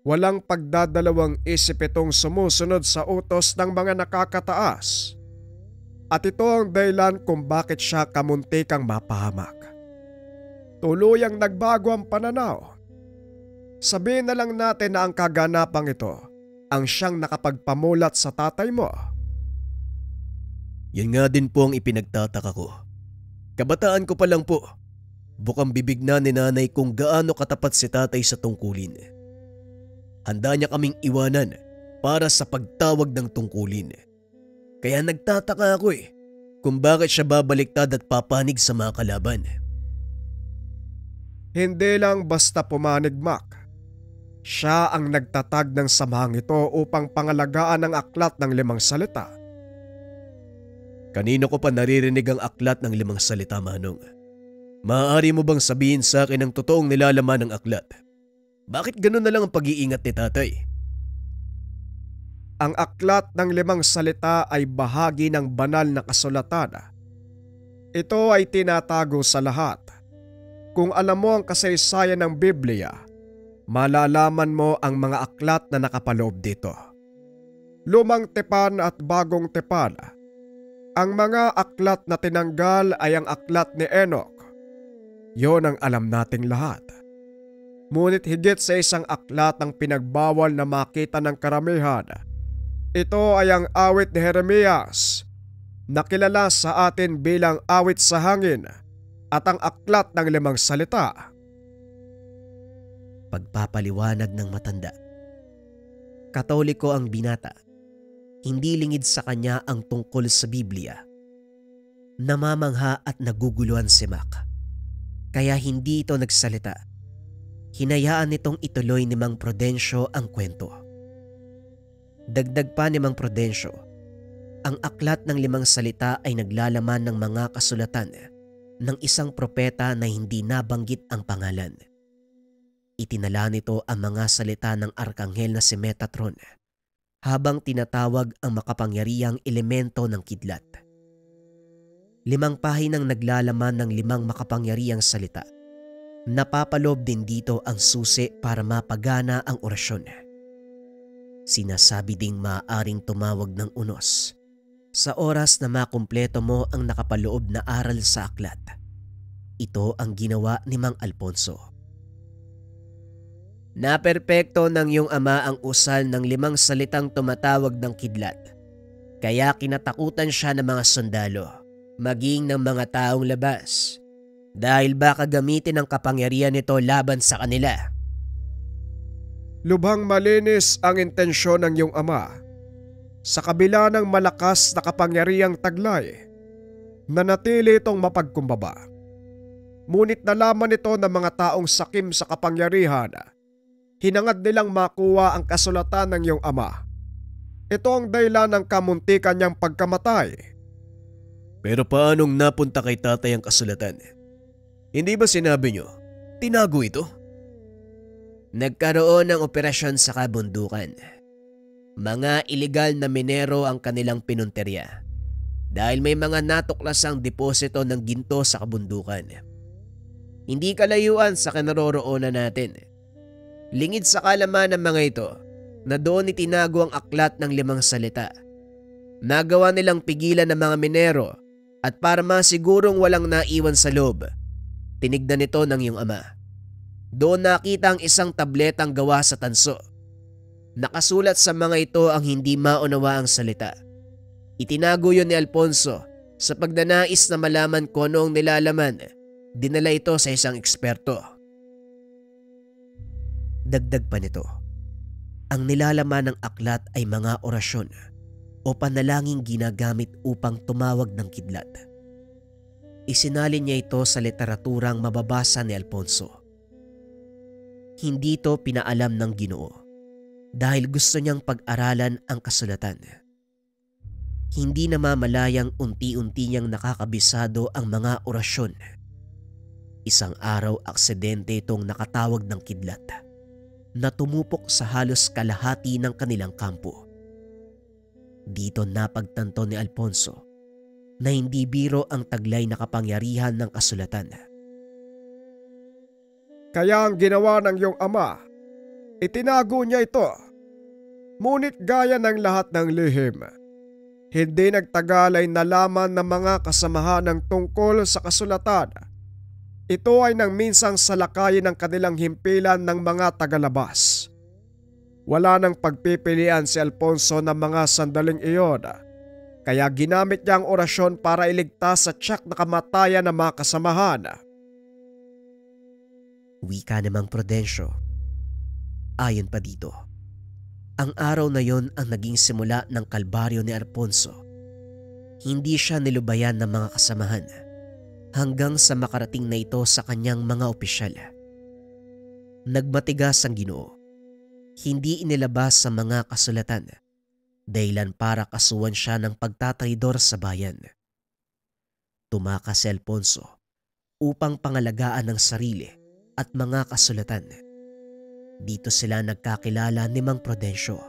Walang pagdadalawang isip itong sumusunod sa utos ng mga nakakataas. At ito ang dahilan kung bakit siya kamuntikang mapahamak. Tuluyang nagbago ang pananaw. Sabihin na lang natin na ang kaganapang ito ang siyang nakapagpamulat sa tatay mo. Yan nga din po ang ipinagtataka ko. Kabataan ko pa lang po. Bukang bibig na ni nanay kung gaano katapat si tatay sa tungkulin. Handa niya kaming iwanan para sa pagtawag ng tungkulin. Kaya nagtataka ako kung bakit siya babaliktad at papanig sa mga kalaban. Hindi lang basta pumanig, Mac. Siya ang nagtatag ng samahang ito upang pangalagaan ang aklat ng 5 salita. Kanino ko pa naririnig ang aklat ng 5 salita, Manong? Maaari mo bang sabihin sa akin ang totoong nilalaman ng aklat? Bakit ganun na lang ang pag-iingat ni tatay? Ang aklat ng 5 salita ay bahagi ng banal na kasulatan. Ito ay tinatago sa lahat. Kung alam mo ang kasaysayan ng Biblia, malalaman mo ang mga aklat na nakapaloob dito. Lumang tipan at bagong tipan. Ang mga aklat na tinanggal ay ang aklat ni Enoch. Yon ang alam nating lahat. Ngunit higit sa isang aklat ang pinagbawal na makita ng karamihan. Ito ay ang awit ni Jeremias nakilala sa atin bilang Awit sa Hangin at ang Aklat ng Limang Salita. Pagpapaliwanag ng matanda. Katoliko ang binata. Hindi lingid sa kanya ang tungkol sa Biblia. Namamangha at naguguluhan si Mac. Kaya hindi ito nagsalita. Hinayaan nitong ituloy ni Mang Prudencio ang kwento. Dagdag pa ni Mang Prudencio, ang Aklat ng Limang Salita ay naglalaman ng mga kasulatan ng isang propeta na hindi nabanggit ang pangalan. Itinala nito ang mga salita ng arkanghel na si Metatron habang tinatawag ang makapangyarihang elemento ng kidlat. 5 pahinang naglalaman ng 5 makapangyarihang salita. Napapaloob din dito ang susi para mapagana ang orasyon. Sinasabi ding maaaring tumawag ng unos sa oras na makumpleto mo ang nakapaloob na aral sa aklat. Ito ang ginawa ni Mang Alfonso. Naperpekto ng iyong ama ang usal ng 5 salitang tumatawag ng kidlat. Kaya kinatakutan siya ng mga sundalo, maging ng mga taong labas, dahil baka gamitin ang kapangyarihan nito laban sa kanila. Lubhang malinis ang intensyon ng iyong ama. Sa kabila ng malakas na kapangyarihang taglay, nanatili itong mapagkumbaba. Ngunit nalaman ito ng mga taong sakim sa kapangyarihan. Hinangad nilang makuha ang kasulatan ng iyong ama. Ito ang dahilan ng kamuntikan niyang pagkamatay. Pero paanong napunta kay tatay ang kasulatan? Hindi ba sinabi niyo, tinago ito? Nagkaroon ng operasyon sa kabundukan. Mga ilegal na minero ang kanilang pinunterya dahil may mga natuklasang deposito ng ginto sa kabundukan. Hindi kalayuan sa kinaroroonan natin. Lingid sa kalaman ng mga ito na doon itinago ang aklat ng 5 salita. Nagawa nilang pigilan ng mga minero at para masigurong walang naiwan sa loob, tinignan ito ng iyong ama. Doon nakita ang isang tabletang gawa sa tanso. Nakasulat sa mga ito ang hindi maunawa ang salita. Itinago yun ni Alfonso sa pagnanais na malaman kung ano ang nilalaman. Dinala ito sa isang eksperto. Dagdag pa nito, ang nilalaman ng aklat ay mga orasyon o panalangin ginagamit upang tumawag ng kidlat. Isinalin niya ito sa literaturang mababasa ni Alfonso. Hindi ito pinaalam ng Ginoo dahil gusto niyang pag-aralan ang kasulatan. Hindi namamalayang unti-unti niyang nakakabisado ang mga orasyon. Isang araw aksidente itong nakatawag ng kidlat na tumupok sa halos kalahati ng kanilang kampo. Dito napagtanto ni Alfonso na hindi biro ang taglay na kapangyarihan ng kasulatan. Kaya ang ginawa ng iyong ama, itinago niya ito. Ngunit gaya ng lahat ng lihim, hindi nagtagal ay nalaman ng mga kasamahan ng tungkol sa kasulatan. Ito ay nang minsang salakayin ng kanilang himpilan ng mga tagalabas. Wala nang pagpipilian si Alfonso ng mga sandaling iyon, kaya ginamit niya ang orasyon para iligtas sa tiyak na kamatayan ng mga kasamahan. Wika ni Mang Prudencio. Ayon pa dito, ang araw na yon ang naging simula ng kalbaryo ni Alfonso. Hindi siya nilubayan ng mga kasamahan hanggang sa makarating na ito sa kanyang mga opisyal. Nagmatigas ang Ginoo. Hindi inilabas sa mga kasulatan, dahilan para kasuhan siya ng pagtataydor sa bayan. Tumakas si Alfonso upang pangalagaan ang sarili at mga kasulatan. Dito sila nagkakilala ni Mang Prudencio.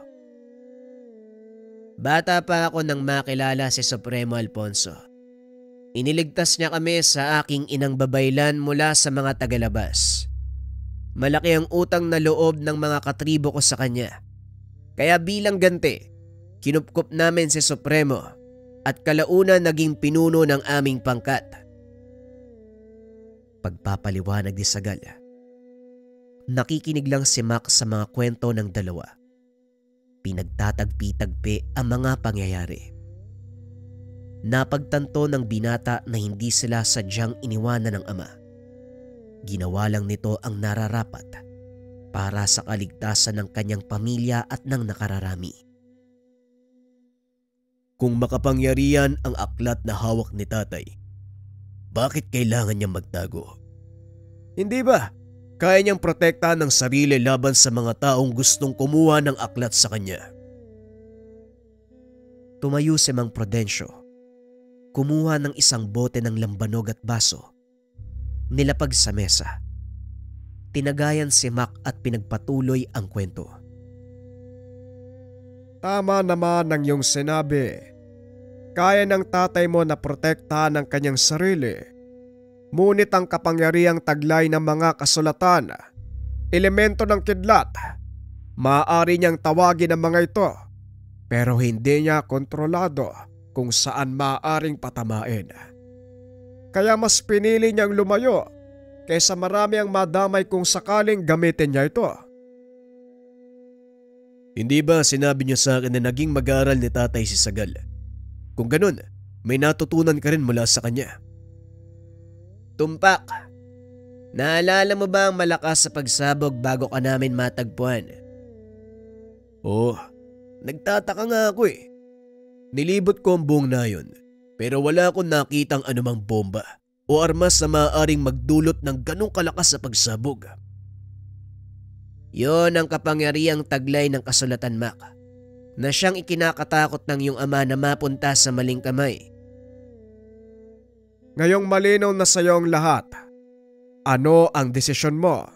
Bata pa ako nang makilala si Supremo Alfonso. Iniligtas niya kami sa aking inang babaylan mula sa mga tagalabas. Malaki ang utang na loob ng mga katribo ko sa kanya. Kaya bilang ganti, kinupkup namin si Supremo at kalaunan naging pinuno ng aming pangkat. Pagpapaliwanag ni Sagal. Nakikinig lang si Mac sa mga kwento ng dalawa. Pinagtatagpi-tagpi ang mga pangyayari. Napagtanto ng binata na hindi sila sadyang iniwanan ng ama. Ginawa lang nito ang nararapat para sa kaligtasan ng kanyang pamilya at ng nakararami. Kung makapangyarihan ang aklat na hawak ni tatay, bakit kailangan niyang magtago? Hindi ba kaya niyang protektahan ng sarili laban sa mga taong gustong kumuha ng aklat sa kanya? Tumayo si Mang Prudencio. Kumuha ng isang bote ng lambanog at baso. Nilapag sa mesa. Tinagayan si Mac at pinagpatuloy ang kwento. Tama naman ang iyong sinabi. Kaya ng tatay mo na protektahan ang kanyang sarili. Ngunit ang kapangyarihang taglay ng mga kasulatan, elemento ng kidlat, maaari niyang tawagin ang mga ito, pero hindi niya kontrolado kung saan maaaring patamain. Kaya mas pinili niyang lumayo kaysa marami ang madamay kung sakaling gamitin niya ito. Hindi ba sinabi niyo sa akin na naging mag-aaral ni tatay si Sagal? Kung ganun, may natutunan ka rin mula sa kanya. Tumpak, naalala mo ba ang malakas sa pagsabog bago ka namin matagpuan? Oo, nagtataka nga ako eh. Nilibot ko ang buong nayon pero wala akong nakitang anumang bomba o armas na maaaring magdulot ng ganong kalakas sa pagsabog. Yon ang kapangyarihang taglay ng kasulatan, Mac, na siyang ikinakatakot ng iyong ama na mapunta sa maling kamay. Ngayong malinaw na sa iyo ang lahat, ano ang desisyon mo?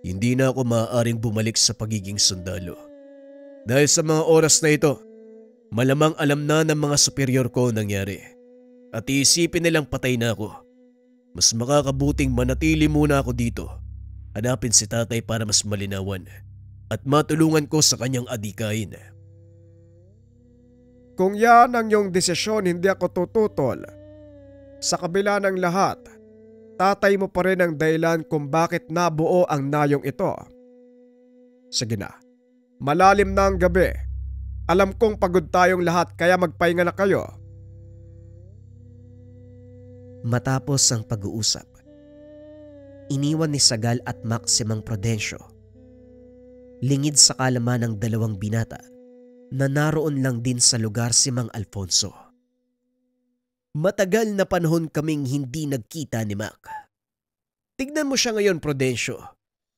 Hindi na ako maaaring bumalik sa pagiging sundalo. Dahil sa mga oras na ito, malamang alam na ng mga superior ko ang nangyari. At iisipin nilang patay na ako. Mas makakabuting manatili muna ako dito. Hanapin si tatay para mas malinawan at matulungan ko sa kanyang adikain. Kung yan ang iyong desisyon, hindi ako tututol. Sa kabila ng lahat, tatay mo pa rin ang dahilan kung bakit nabuo ang nayong ito. Sige na, malalim na ang gabi. Alam kong pagod tayong lahat kaya magpahinga na kayo. Matapos ang pag-uusap, iniwan ni Sagal at Mac si Mang Prudencio. Lingid sa kalaman ng dalawang binata na naroon lang din sa lugar si Mang Alfonso. Matagal na panahon kaming hindi nagkita ni Mac. Tignan mo siya ngayon, Prudencio.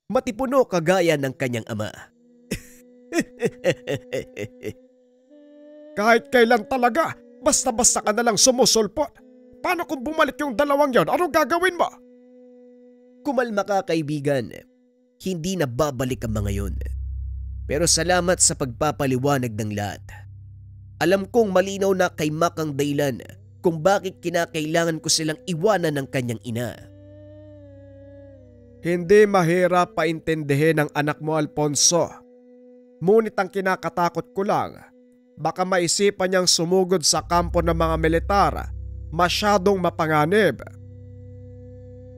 Matipuno kagaya ng kanyang ama. Kahit kailan talaga, basta-basta ka nalang sumusulpot. Paano kung bumalik yung dalawang yon? Anong gagawin mo? Kumalma ka, kaibigan. Hindi na babalik ang mga yon. Pero salamat sa pagpapaliwanag ng lahat. Alam kong malinaw na kay Mac ang dahilan kung bakit kinakailangan ko silang iwanan ng kanyang ina. Hindi mahirap paintindihin ng anak mo, Alfonso. Ngunit ang kinakatakot ko lang, baka maisipan niyang sumugod sa kampo ng mga militar, masyadong mapanganib.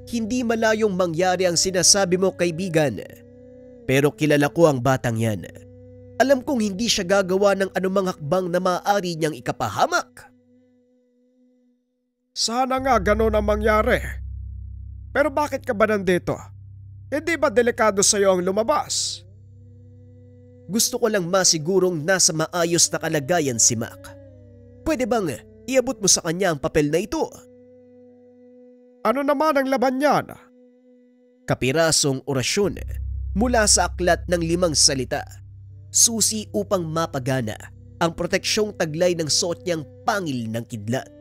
Hindi malayong mangyari ang sinasabi mo, kaibigan. Pero kilala ko ang batang yan. Alam kong hindi siya gagawa ng anumang hakbang na maaari niyang ikapahamak. Sana nga gano'n ang mangyari. Pero bakit ka ba nandito? Hindi ba delikado sa iyo ang lumabas? Gusto ko lang masigurong nasa maayos na kalagayan si Mac. Pwede bang iabot mo sa kanya ang papel na ito? Ano naman ang laban niyan? Kapirasong orasyon mula sa aklat ng 5 salita. Susi upang mapagana ang proteksyong taglay ng suot niyang pangil ng kidlat.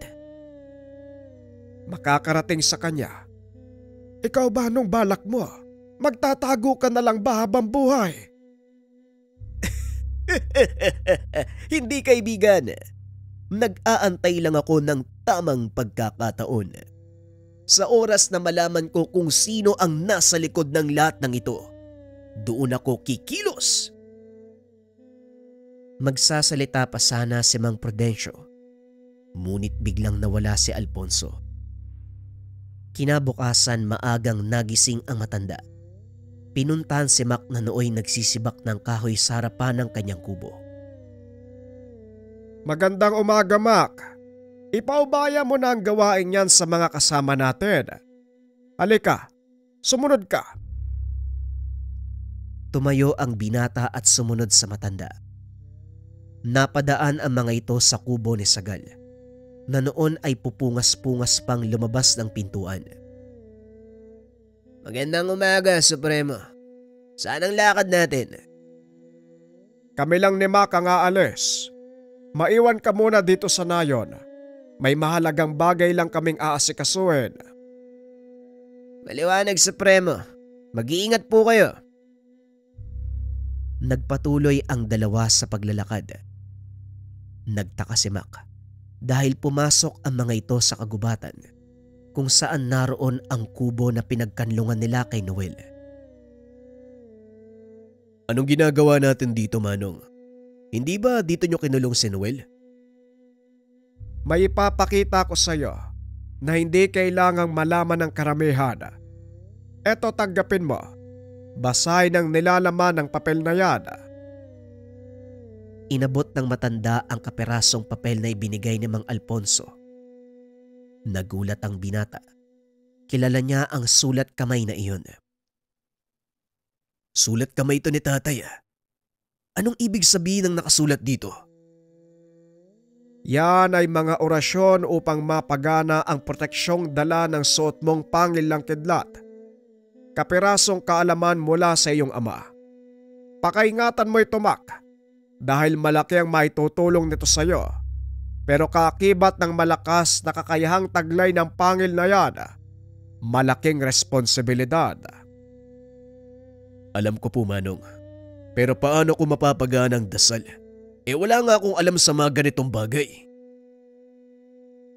Makakarating sa kanya. Ikaw ba nung balak mo? Magtatago ka na lang ba habang buhay? Hindi, kaibigan. Nag-aantay lang ako ng tamang pagkakataon. Sa oras na malaman ko kung sino ang nasa likod ng lahat ng ito, doon ako kikilos. Magsasalita pa sana si Mang Prudencio, ngunit biglang nawala si Alfonso. Kinabukasan maagang nagising ang matanda. Pinuntahan si Mac na nooy nagsisibak ng kahoy sa harapan ng kanyang kubo. Magandang umaga, Mac. Ipaubaya mo na ang gawain yan sa mga kasama natin. Halika, sumunod ka. Tumayo ang binata at sumunod sa matanda. Napadaan ang mga ito sa kubo ni Sagal, na noon ay pupungas-pungas pang lumabas ng pintuan. Magandang umaga, Supremo. Saan ang lakad natin? Kami lang ni Mac ang aalis. Maiwan ka muna dito sa nayon. May mahalagang bagay lang kaming aasikasuhin. Maliwanag, Supremo. Mag-iingat po kayo. Nagpatuloy ang dalawa sa paglalakad. Nagtaka si Mac dahil pumasok ang mga ito sa kagubatan kung saan naroon ang kubo na pinagkanlungan nila kay Noel. Anong ginagawa natin dito, Manong? Hindi ba dito nyo kinulong si Noel? May ipapakita ko sa iyo na hindi kailangang malaman ng karamihan. Eto, tanggapin mo. Basahin ang nilalaman ng papel na yan. Inabot ng matanda ang kaperasong papel na ibinigay ni Mang Alfonso. Nagulat ang binata. Kilala niya ang sulat kamay na iyon. Sulat kamay ito ni tatay. Anong ibig sabihin ng nakasulat dito? Yan ay mga orasyon upang mapagana ang proteksyong dala ng suot mong pangilang kidlat. Kapirasong kaalaman mula sa iyong ama. Pakaingatan mo ito, Mac, dahil malaki ang maitutulong nito sa iyo. Pero kaakibat ng malakas na kakayahang taglay ng pangil na yan, malaking responsibilidad. Alam ko po, Manong. Pero paano ko mapapagana ang dasal? Wala nga akong alam sa mga ganitong bagay.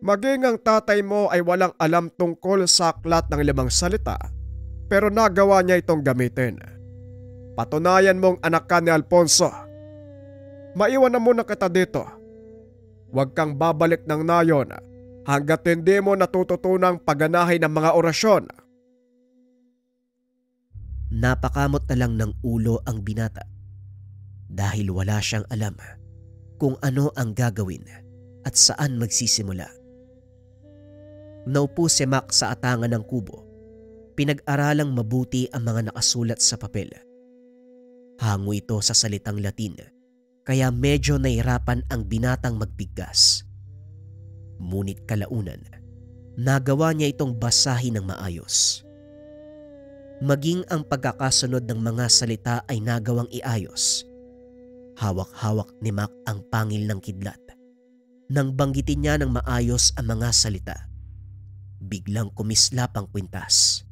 Maging ang tatay mo ay walang alam tungkol sa aklat ng 5 salita, pero nagawa niya itong gamitin. Patunayan mong anak ka ni Alfonso. Maiwan na muna kita dito. Huwag kang babalik ng nayon hanggat hindi mo natututunang pagganahin ng mga orasyon. Napakamot na lang ng ulo ang binata dahil wala siyang alam kung ano ang gagawin at saan magsisimula. Naupo si Mac sa atangan ng kubo. Pinag-aralang mabuti ang mga nakasulat sa papel. Hango ito sa salitang Latin, kaya medyo nahirapan ang binatang magbigkas. Ngunit kalaunan, nagawa niya itong basahin ng maayos. Maging ang pagkakasunod ng mga salita ay nagawang iayos. Hawak-hawak ni Mac ang pangil ng kidlat. Nang banggitin niya ng maayos ang mga salita, biglang kumislap ang kwintas.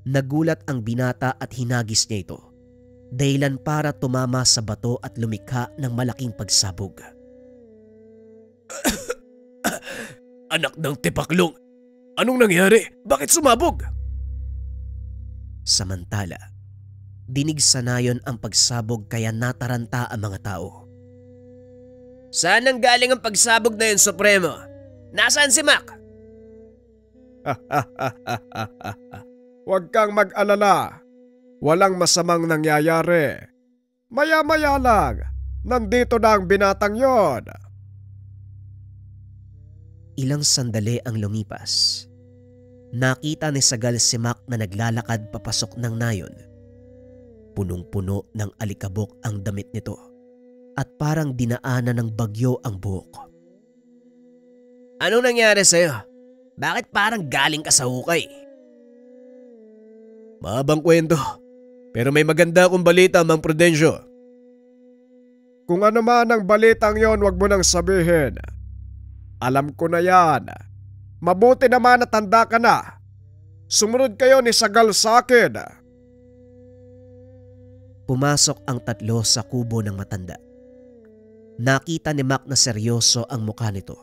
Nagulat ang binata at hinagis niya ito, dahilan para tumama sa bato at lumikha ng malaking pagsabog. Anak ng tipaklong! Anong nangyari? Bakit sumabog? Samantala, dinig sa nayon ang pagsabog kaya nataranta ang mga tao. Saan ang galing ang pagsabog na yun, Supremo? Nasaan si Mac? Huwag kang mag-alala. Walang masamang nangyayari. Maya-maya lang, nandito na ang binatang yon. Ilang sandali ang lumipas. Nakita ni Sagal si Mac na naglalakad papasok ng nayon. Punong-puno ng alikabok ang damit nito at parang dinaanan ng bagyo ang buhok. Anong nangyari sa'yo? Bakit parang galing ka sa hukay? Mahabang kwento, pero may maganda akong balita, Mang Prudencio. Kung ano man ang balitang yon, wag mo nang sabihin. Alam ko na yan. Mabuti naman na tanda ka na. Sumunod kayo ni Sagal sa akin. Pumasok ang tatlo sa kubo ng matanda. Nakita ni Mac na seryoso ang mukha nito.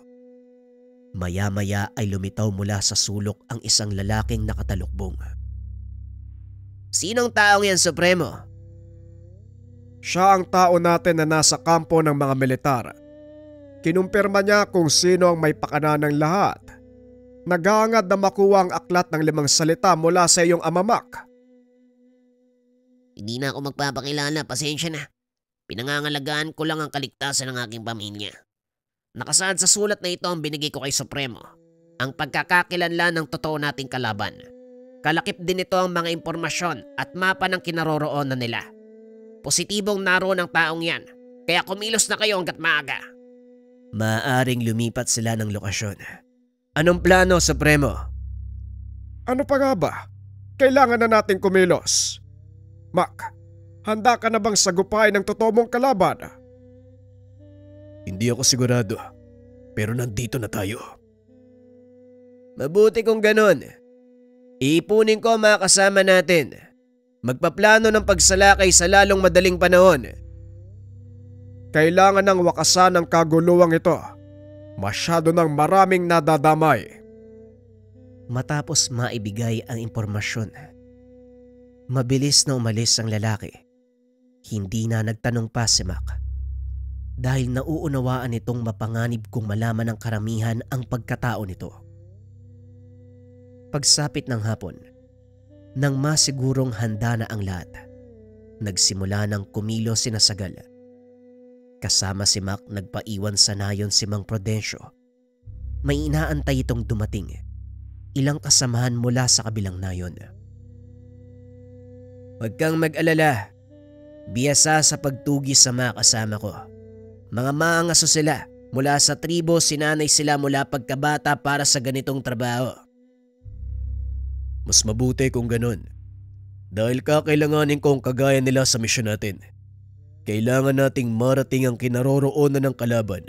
Maya-maya ay lumitaw mula sa sulok ang isang lalaking nakatalukbong. Sinong taong yan, Supremo? Siya ang tao natin na nasa kampo ng mga militar. Kinumpirma niya kung sino ang may pakana ng lahat. Naghahangad na makuha ang aklat ng 5 salita mula sa iyong ama, Mac. Hindi na ako magpapakilala, pasensya na. Pinangangalagaan ko lang ang kaligtasan ng aking pamilya. Nakasaad sa sulat na ito ang binigay ko kay Supremo. Ang pagkakakilanlan ng totoo nating kalaban. Kalakip din ito ang mga impormasyon at mapa ng kinaroroonan nila. Positibong naroon ang taong yan, kaya kumilos na kayo hanggat maaga. Maaaring lumipat sila ng lokasyon. Anong plano, Supremo? Ano pa nga ba? Kailangan na nating kumilos. Mac, handa ka na bang sagupain ng totoo mong kalaban? Hindi ako sigurado, pero nandito na tayo. Mabuti kung ganon. Iipunin ko ang mga kasama natin. Magpaplano ng pagsalakay sa lalong madaling panahon. Kailangan ng wakasan ng kaguluwang ito. Masyado ng maraming nadadamay. Matapos maibigay ang impormasyon, mabilis na umalis ang lalaki. Hindi na nagtanong pa si Mac. Dahil nauunawaan nitong mapanganib kung malaman ng karamihan ang pagkatao nito. Pagsapit ng hapon, nang masigurong handa na ang lahat, nagsimula ng kumilos sina Sagal. Kasama si Mac nagpaiwan sa nayon si Mang Prudencio. May inaantay itong dumating, ilang kasamahan mula sa kabilang nayon. Huwag kang mag-alala, biyasa sa pagtugis sa mga kasama ko. Mga maangaso sila, mula sa tribo sinanay sila mula pagkabata para sa ganitong trabaho. Mas mabuti kung ganun. Dahil kakailanganin ko ang kagaya nila sa misyon natin. Kailangan nating marating ang kinaroroonan ng kalaban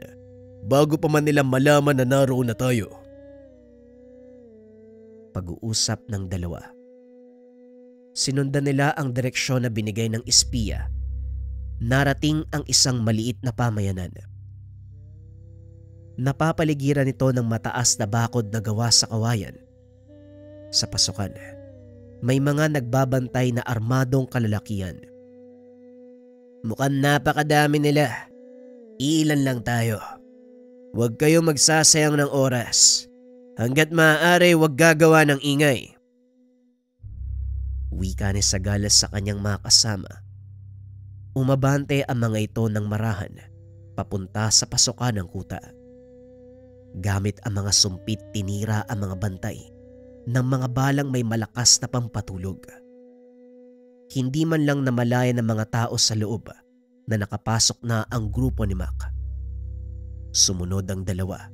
bago pa man nila malaman na naroon na tayo. Pag-uusap ng dalawa. Sinundan nila ang direksyon na binigay ng espiya. Narating ang isang maliit na pamayanan. Napapaligiran ito ng mataas na bakod na gawa sa kawayan. Sa pasukan, may mga nagbabantay na armadong kalalakihan. Mukhang napakadami nila. Ilan lang tayo. Huwag kayong magsasayang ng oras. Hanggat maaari huwag gagawa ng ingay. Wika ni Sagalas sa kanyang mga kasama. Umabante ang mga ito ng marahan papunta sa pasukan ng kuta. Gamit ang mga sumpit tinira ang mga bantay ng mga balang may malakas na pampatulog. Hindi man lang namalaya ng mga tao sa loob na nakapasok na ang grupo ni Mac. Sumunod ang dalawa.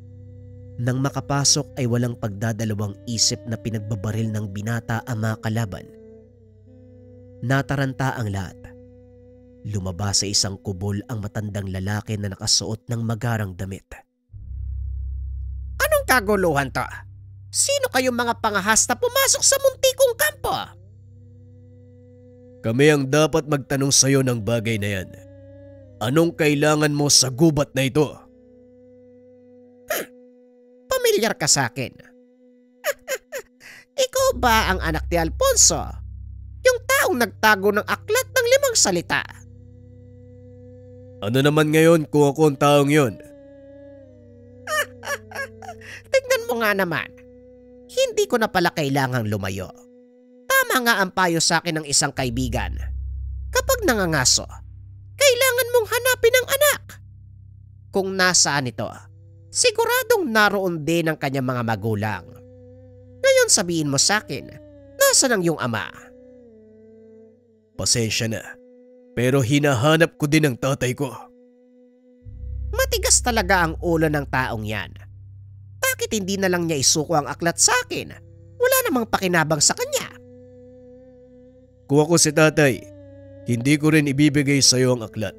Nang makapasok ay walang pagdadalawang isip na pinagbabaril ng binata ang mga kalaban. Nataranta ang lahat. Lumabas sa isang kubol ang matandang lalaki na nakasuot ng magarang damit. Anong kaguluhan to? Sino kayong mga pangahas na pumasok sa muntikong kampo? Kami ang dapat magtanong sa iyo ng bagay na yan. Anong kailangan mo sa gubat na ito? Pamilyar ka sa akin. Ikaw ba ang anak ni Alfonso? Yung taong nagtago ng aklat ng 5 salita? Ano naman ngayon kung ako ang taong yon? Tignan mo nga naman. Hindi ko na pala kailangang lumayo. Tama nga ang payo sa akin ng isang kaibigan. Kapag nangangaso, kailangan mong hanapin ang anak. Kung nasaan ito, siguradong naroon din ang kanyang mga magulang. Ngayon sabihin mo sa akin, nasaan ang iyong ama? Pasensya na, pero hinahanap ko din ang tatay ko. Matigas talaga ang ulo ng taong yan. Bakit hindi na lang niya isuko ang aklat sa akin? Wala namang pakinabang sa kanya. Kung ako si tatay, hindi ko rin ibibigay sa iyo ang aklat.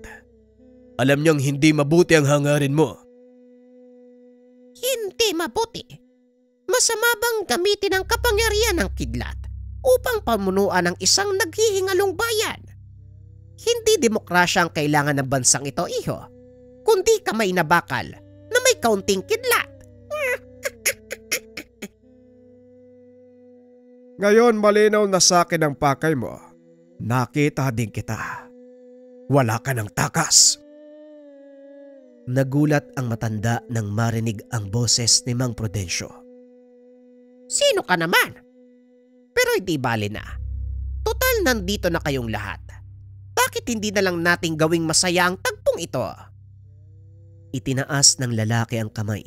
Alam niyang hindi mabuti ang hangarin mo. Hindi mabuti. Masama bang gamitin ang kapangyarihan ng kidlat upang pamunuan ang isang naghihingalong bayan? Hindi demokrasya ang kailangan ng bansang ito, iho, kundi kamay na bakal na may kaunting kidlat. Ngayon malinaw na sa akin ang pakay mo. Nakita din kita. Wala ka ng takas. Nagulat ang matanda nang marinig ang boses ni Mang Prudencio. Sino ka naman? Pero hindi bali na. Total nandito na kayong lahat. Bakit Bakit hindi na lang nating gawing masaya ang tagpong ito? Itinaas ng lalaki ang kamay.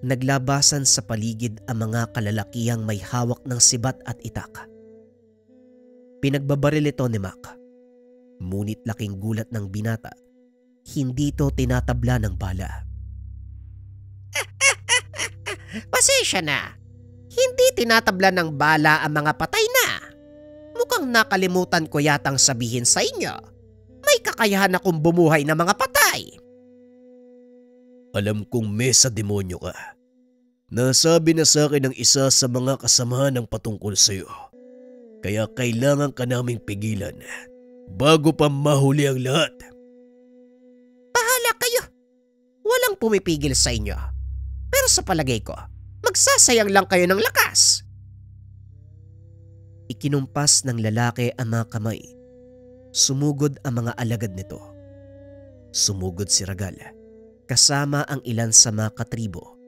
Naglabasan sa paligid ang mga kalalakihang may hawak ng sibat at itak. Pinagbabaril ito ni Mac. Ngunit laking gulat ng binata, hindi ito tinatabla ng bala. Pasensya na. Hindi tinatabla ng bala ang mga patay na. Mukhang nakalimutan ko yatang sabihin sa inyo. May kakayahan akong bumuhay ng mga patay. Alam kong mesa demonyo ka. Nasabi na sa akin ng isa sa mga kasamahan ng patungkol sa iyo. Kaya kailangan ka naming pigilan bago pa mahuli ang lahat. Bahala kayo. Walang pumipigil sa inyo. Pero sa palagay ko, magsasayang lang kayo ng lakas. Ikinumpas ng lalaki ang mga kamay. Sumugod ang mga alagad nito. Sumugod si Ragal, kasama ang ilan sa mga katribo.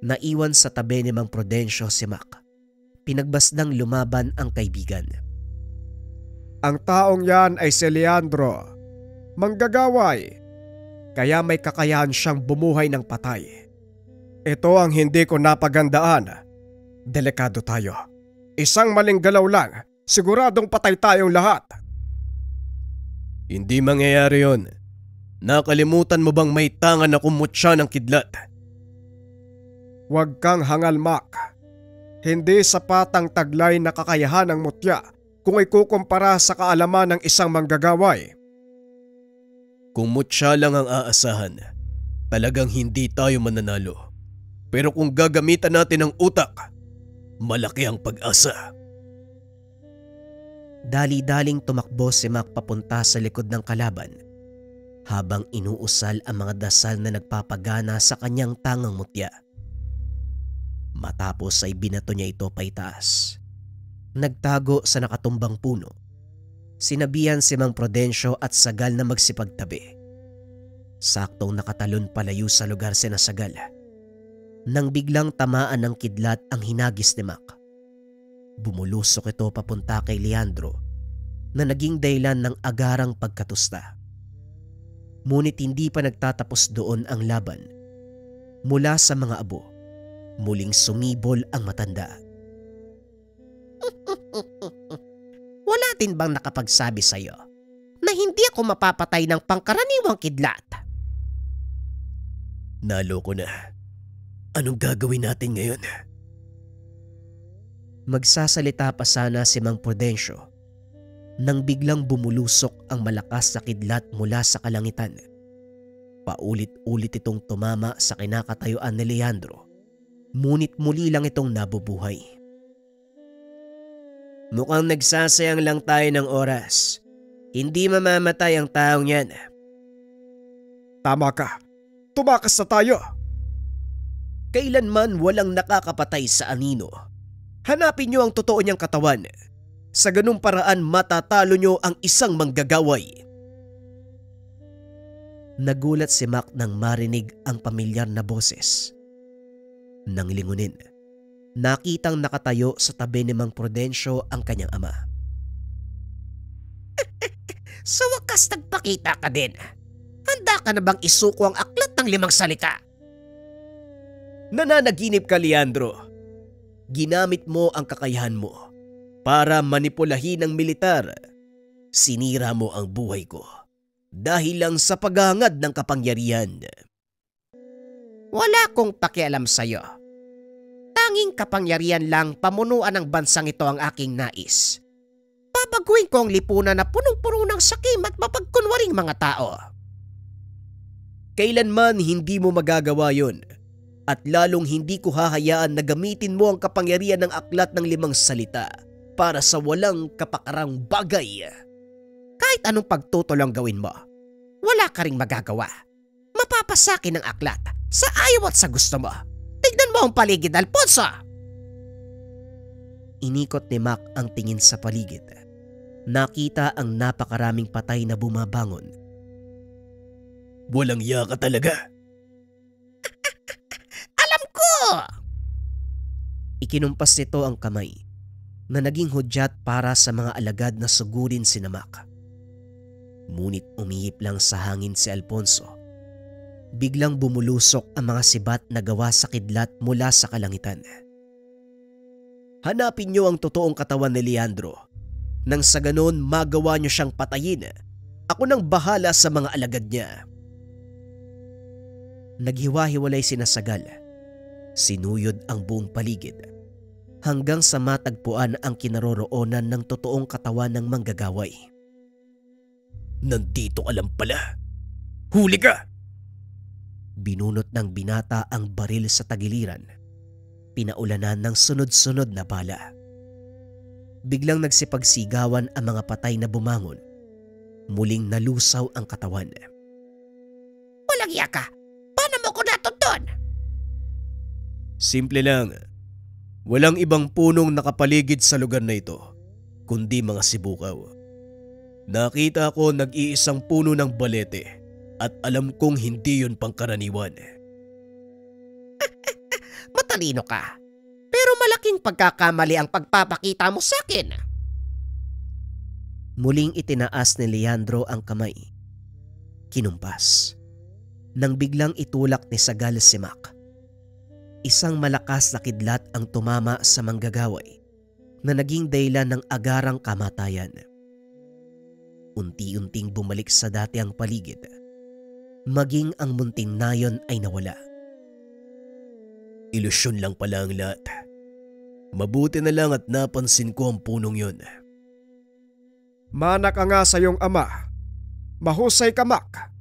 Naiwan sa tabi ni Mang Prudencio si Mac. Pinagbasdang lumaban ang kaibigan. Ang taong yan ay si Leandro. Manggagaway. Kaya may kakayahan siyang bumuhay ng patay. Ito ang hindi ko napagandaan. Delikado tayo. Isang maling galaw lang, siguradong patay tayong lahat. Hindi mangyayari yon. Nakalimutan mo bang may tangan na kumutya ng kidlat? Huwag kang hangal, Mac. Hindi sapat ang taglay na kakayahan ng mutya kung ikukumpara sa kaalaman ng isang manggagaway. Kung mutya lang ang aasahan, talagang hindi tayo mananalo. Pero kung gagamitan natin ang utak, malaki ang pag-asa. Dali-daling tumakbo si Mac papunta sa likod ng kalaban habang inuusal ang mga dasal na nagpapagana sa kanyang tangang mutya. Matapos ay binato niya ito paitaas. Nagtago sa nakatumbang puno. Sinabihan si Mang Prudencio at Sagal na magsipagtabi. Saktong nakatalon palayo sa lugar si Sagal nang biglang tamaan ng kidlat ang hinagis ni Mac. Bumulusok ito papunta kay Leandro na naging dahilan ng agarang pagkatusta. Ngunit hindi pa nagtatapos doon ang laban. Mula sa mga abo, muling sumibol ang matanda. Wala din bang nakapagsabi sa'yo na hindi ako mapapatay ng pangkaraniwang kidlat? Naloko na. Anong gagawin natin ngayon? Magsasalita pa sana si Mang Prudencio nang biglang bumulusok ang malakas na kidlat mula sa kalangitan. Paulit-ulit itong tumama sa kinakatayuan ni Leandro, ngunit muli lang itong nabubuhay. Mukhang nagsasayang lang tayo ng oras. Hindi mamamatay ang taong yan. Tama ka. Tumakas na tayo. Kailanman walang nakakapatay sa anino. Hanapin niyo ang totoo niyang katawan. Sa ganung paraan matatalo niyo ang isang manggagaway. Nagulat si Mac nang marinig ang pamilyar na boses. Nang lingunin, nakitang nakatayo sa tabi ni Mang Prudencio ang kanyang ama. Sa wakas nagpakita ka din. Handa ka na bang isuko ang aklat ng 5 salita? Nananaginip ka, Leandro. Ginamit mo ang kakayahan mo para manipulahin ng militar. Sinira mo ang buhay ko dahil lang sa paghahangad ng kapangyarihan. Wala kong pakialam sa'yo. Tanging kapangyarihan lang pamunuan ng bansang ito ang aking nais. Babaguhin ko ang lipunan na punong-puno ng sakim at mapagkunwaring mga tao. Kailanman hindi mo magagawa yon. At lalong hindi ko hahayaan na gamitin mo ang kapangyarihan ng aklat ng 5 salita para sa walang kapakarang bagay. Kahit anong pagtutol ang gawin mo, wala ka ring magagawa. Mapapasakin ang aklat sa ayaw at sa gusto mo. Tignan mo ang paligid, Alfonso! Inikot ni Mac ang tingin sa paligid. Nakita ang napakaraming patay na bumabangon. Walang iya ka talaga. Alam ko! Ikinumpas nito ang kamay na naging hudyat para sa mga alagad na sugurin si Mac. Ngunit umihip lang sa hangin si Alfonso. Biglang bumulusok ang mga sibat na gawa sa kidlat mula sa kalangitan. Hanapin niyo ang totoong katawan ni Leandro. Nang sa ganon magawa niyo siyang patayin. Ako nang bahala sa mga alagad niya. Naghiwa-hiwalay sina Sagal. Sinuyod ang buong paligid hanggang sa matagpuan ang kinaroroonan ng totoong katawan ng manggagaway. Nandito ka lang pala. Huli ka! Binunot ng binata ang baril sa tagiliran. Pinaulanan ng sunod-sunod na bala. Biglang nagsipagsigawan ang mga patay na bumangon. Muling nalusaw ang katawan. Walang iya ka! Paano mo ko natuton? Simple lang. Walang ibang punong nakapaligid sa lugar na ito, kundi mga sibukaw. Nakita ko nag-iisang puno ng balete at alam kong hindi yun pangkaraniwan. Matalino ka. Pero malaking pagkakamali ang pagpapakita mo sa akin. Muling itinaas ni Leandro ang kamay. Kinumpas. Nang biglang itulak ni Sagal si Mac. Isang malakas na kidlat ang tumama sa manggagaway na naging dahilan ng agarang kamatayan. Unti-unting bumalik sa dati ang paligid. Maging ang munting nayon ay nawala. Ilusyon lang pala ang lahat. Mabuti na lang at napansin ko ang punong yun. Mana ka nga sa iyong ama. Mahusay ka, Mac.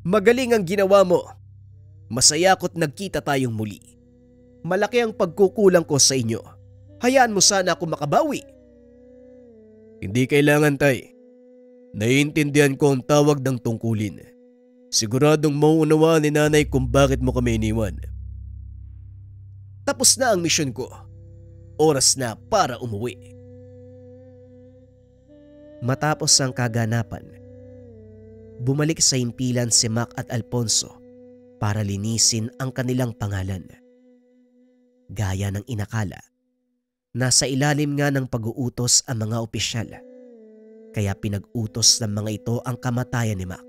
Magaling ang ginawa mo. Masaya ko't nagkita tayong muli. Malaki ang pagkukulang ko sa inyo. Hayaan mo sana ako makabawi. Hindi kailangan, Tay. Naiintindihan ko ang tawag ng tungkulin. Siguradong mauunawaan ni Nanay kung bakit mo kami iniwan. Tapos na ang misyon ko. Oras na para umuwi. Matapos ang kaganapan, bumalik sa himpilan si Mac at Alfonso para linisin ang kanilang pangalan. Gaya ng inakala, nasa ilalim nga ng pag-uutos ang mga opisyal, kaya pinag-utos ng mga ito ang kamatayan ni Mac.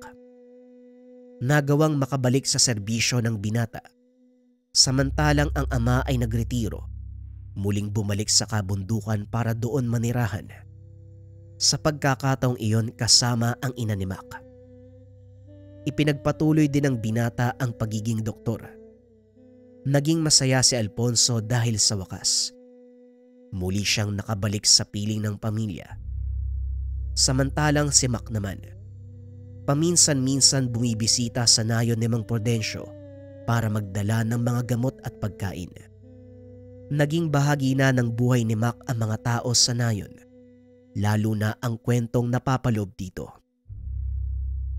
Nagawang makabalik sa serbisyo ng binata, samantalang ang ama ay nagretiro, muling bumalik sa kabundukan para doon manirahan. Sa pagkakataong iyon kasama ang ina ni Mac. Ipinagpatuloy din ng binata ang pagiging doktor. Naging masaya si Alfonso dahil sa wakas. Muli siyang nakabalik sa piling ng pamilya. Samantalang si Mac naman, paminsan-minsan bumibisita sa nayon ni Mang Prudencio para magdala ng mga gamot at pagkain. Naging bahagi na ng buhay ni Mac ang mga tao sa nayon, lalo na ang kwentong napapaloob dito.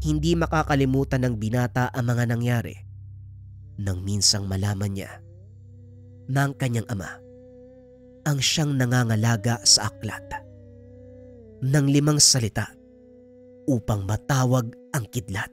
Hindi makakalimutan ng binata ang mga nangyari nang minsang malaman niya na ang kanyang ama ang siyang nangangalaga sa aklat ng 5 salita upang matawag ang kidlat.